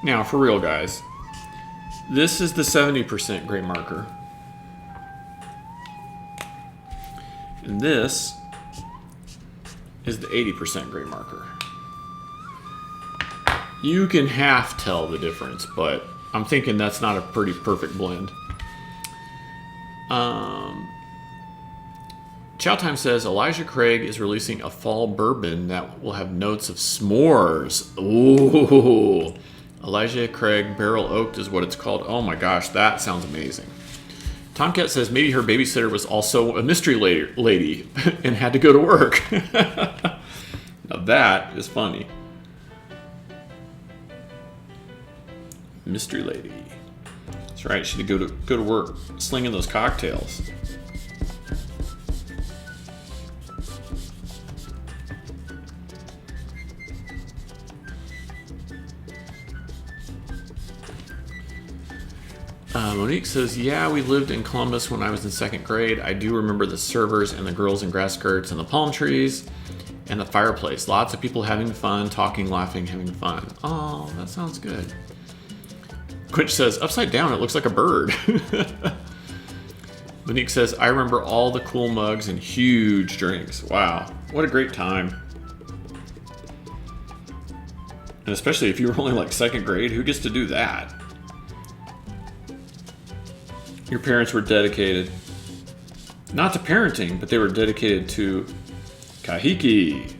Now, for real, guys, this is the 70% gray marker. And this is the 80% gray marker. You can half tell the difference, but I'm thinking that's not a pretty perfect blend. Chow Time says Elijah Craig is releasing a fall bourbon that will have notes of s'mores. Ooh, Elijah Craig Barrel Oaked is what it's called. Oh my gosh, that sounds amazing. Tomcat says maybe her babysitter was also a mystery lady and had to go to work. Now that is funny. Mystery lady. That's right. She had to go to work slinging those cocktails. Monique says, yeah, we lived in Columbus when I was in 2nd grade. I do remember the servers and the girls in grass skirts and the palm trees and the fireplace. Lots of people having fun, talking, laughing, having fun. Oh, that sounds good. Quinch says, upside down, it looks like a bird. Monique says, I remember all the cool mugs and huge drinks. Wow, what a great time. And especially if you were only like second grade, who gets to do that? Your parents were dedicated, not to parenting, but they were dedicated to Kahiki.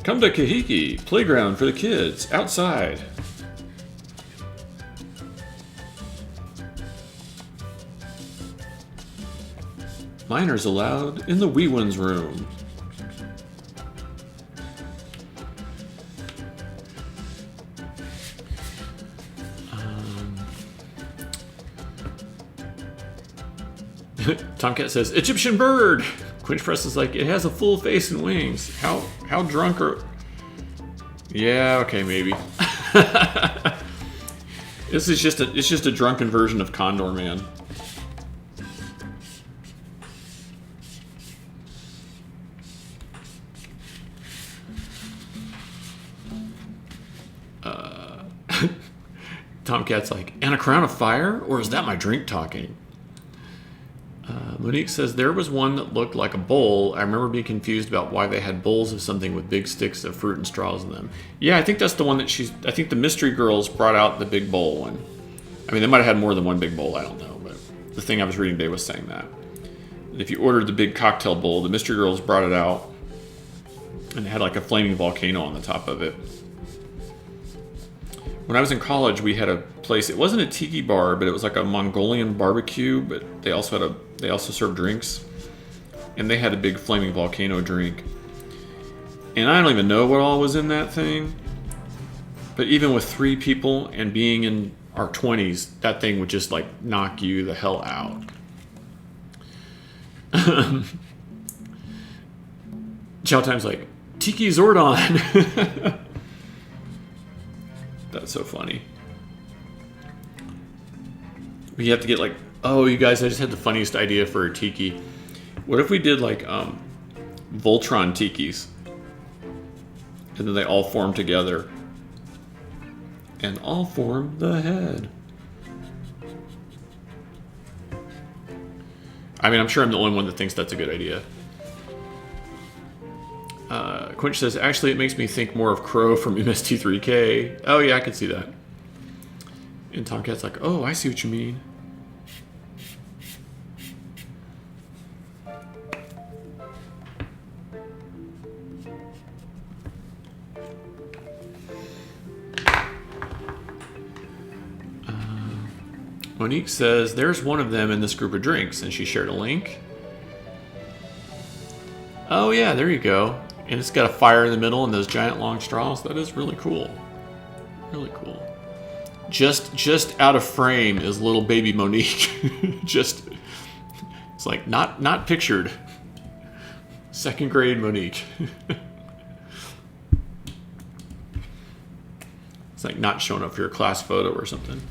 Come to Kahiki, playground for the kids, outside. Minors allowed in the wee ones room. Tomcat says, Egyptian bird! Quinch Press is like, it has a full face and wings. How drunk are... Yeah, okay, maybe. This is it's just a drunken version of Condor Man. Tomcat's like, and a crown of fire? Or is that my drink talking? Monique says, there was one that looked like a bowl. I remember being confused about why they had bowls of something with big sticks of fruit and straws in them. Yeah, I think that's the one that I think the mystery girls brought out the big bowl one. I mean, they might have had more than one big bowl, I don't know. But the thing I was reading today was saying that. And if you ordered the big cocktail bowl, the mystery girls brought it out. And it had like a flaming volcano on the top of it. When I was in college, we had a place. It wasn't a tiki bar, but it was like a Mongolian barbecue. But they also served drinks, and they had a big flaming volcano drink. And I don't even know what all was in that thing. But even with 3 people and being in our 20s, that thing would just like knock you the hell out. Chow Time's like, Tiki Zordon. That's so funny. We have to get like, oh, you guys, I just had the funniest idea for a tiki. What if we did like Voltron tikis? And then they all form together. And all form the head. I mean, I'm sure I'm the only one that thinks that's a good idea. Quinch says, actually, it makes me think more of Crow from MST3K. Oh, yeah, I can see that. And Tomcat's like, oh, I see what you mean. Monique says, there's one of them in this group of drinks, and she shared a link. Oh, yeah, there you go. And it's got a fire in the middle and those giant long straws. That is really cool. Really cool. Just out of frame is little baby Monique. It's like not pictured. Second grade Monique. It's like not showing up for your class photo or something.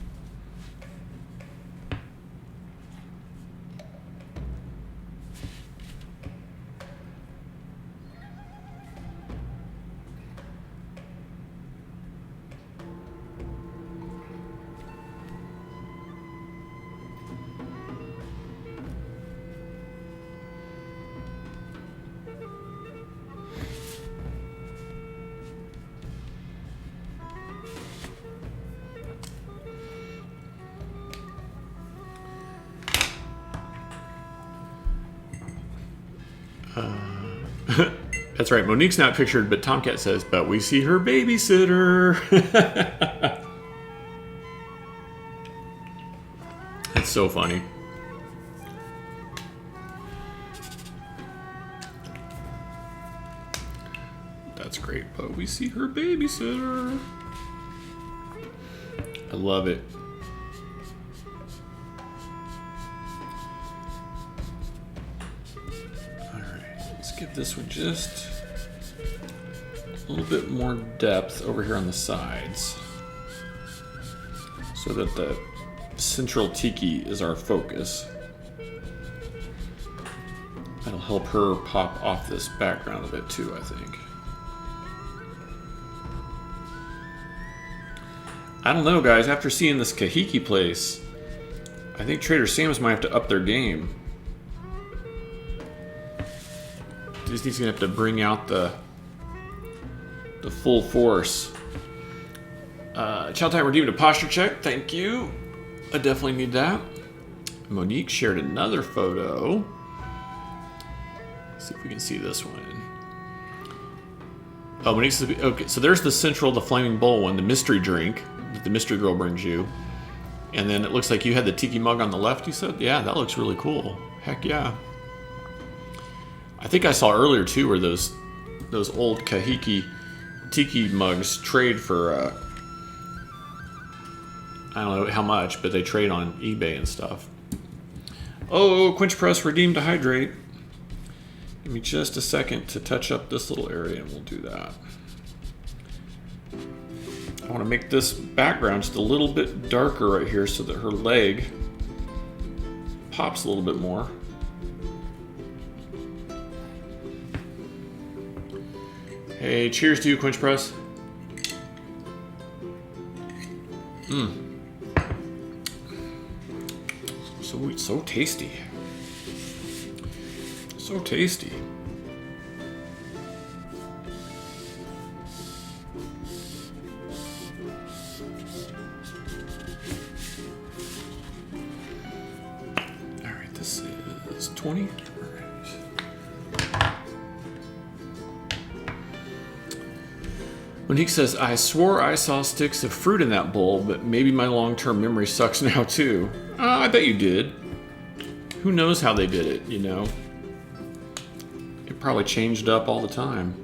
That's right, Monique's not pictured, but Tomcat says, but we see her babysitter. That's so funny. That's great, but we see her babysitter. I love it. Give this one just a little bit more depth over here on the sides so that the central tiki is our focus. That'll help her pop off this background a bit too, I think. I don't know, guys. After seeing this Kahiki place, I think Trader Sam's might have to up their game. Disney's gonna have to bring out the full force. Chow Time redeemed a posture check. Thank you. I definitely need that. Monique shared another photo. Let's see if we can see this one. Oh, Monique says, okay, so there's the Central, the Flaming Bowl one, the mystery drink that the mystery girl brings you. And then it looks like you had the Tiki mug on the left, you said? Yeah, that looks really cool. Heck yeah. I think I saw earlier, too, where those old Kahiki Tiki mugs trade for, I don't know how much, but they trade on eBay and stuff. Oh, Quench Press redeemed to hydrate. Give me just a second to touch up this little area and we'll do that. I want to make this background just a little bit darker right here so that her leg pops a little bit more. Hey, cheers to you, Quench Press. So tasty. So tasty. All right, this is 20. All right. Monique says, I swore I saw sticks of fruit in that bowl, but maybe my long-term memory sucks now too. I bet you did. Who knows how they did it, you know? It probably changed up all the time.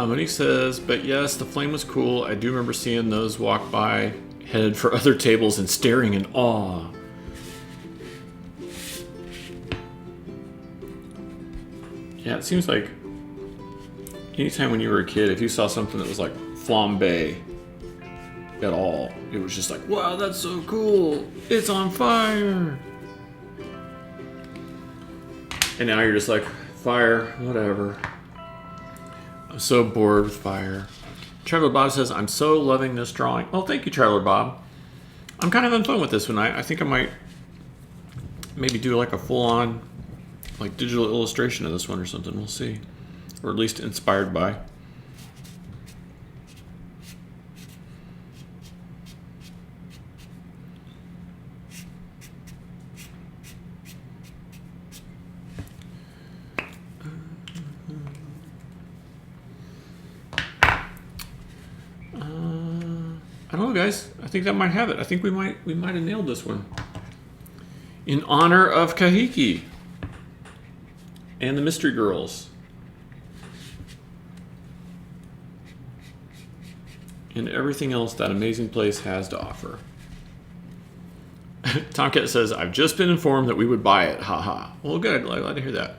Monique says, but yes, the flame was cool. I do remember seeing those walk by, headed for other tables and staring in awe. Yeah, it seems like anytime when you were a kid, if you saw something that was like flambe at all, it was just like, wow, that's so cool. It's on fire. And now you're just like, fire, whatever. I'm so bored with fire. Traveler Bob says, I'm so loving this drawing. Oh, thank you, Traveler Bob. I'm kind of having fun with this one. I think I might maybe do like a full-on like digital illustration of this one or something. We'll see. Or at least inspired by. I don't know, guys. I think that might have it. I think we might have nailed this one. In honor of Kahiki and the Mystery Girls. And everything else that amazing place has to offer. Tomcat says, I've just been informed that we would buy it. Haha. Well, good. Glad to hear that.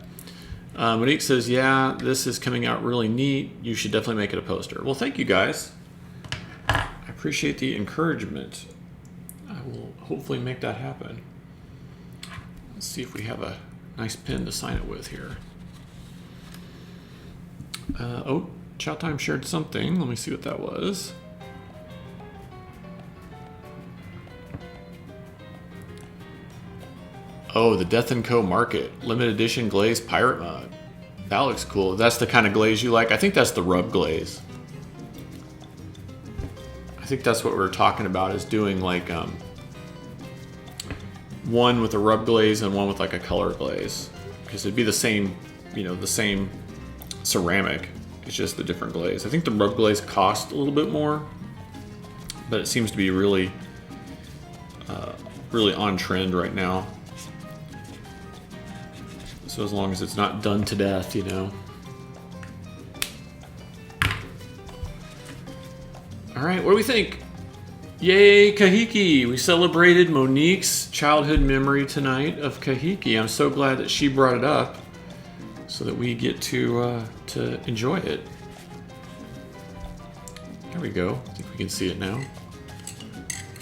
Monique says, yeah, this is coming out really neat. You should definitely make it a poster. Well, thank you, guys. I appreciate the encouragement. I will hopefully make that happen. Let's see if we have a nice pen to sign it with here. Oh, Chow Time shared something. Let me see what that was. Oh, the Death & Co. Market. Limited edition glazed pirate mug. That looks cool. That's the kind of glaze you like. I think that's the rub glaze. I think that's what we're talking about, is doing like one with a rub glaze and one with like a color glaze. Because it'd be the same, you know, the same ceramic. It's just the different glaze. I think the rub glaze cost a little bit more, but it seems to be really, really on trend right now. So as long as it's not done to death, you know. All right, what do we think? Yay, Kahiki! We celebrated Monique's childhood memory tonight of Kahiki. I'm so glad that she brought it up so that we get to enjoy it. There we go. I think we can see it now.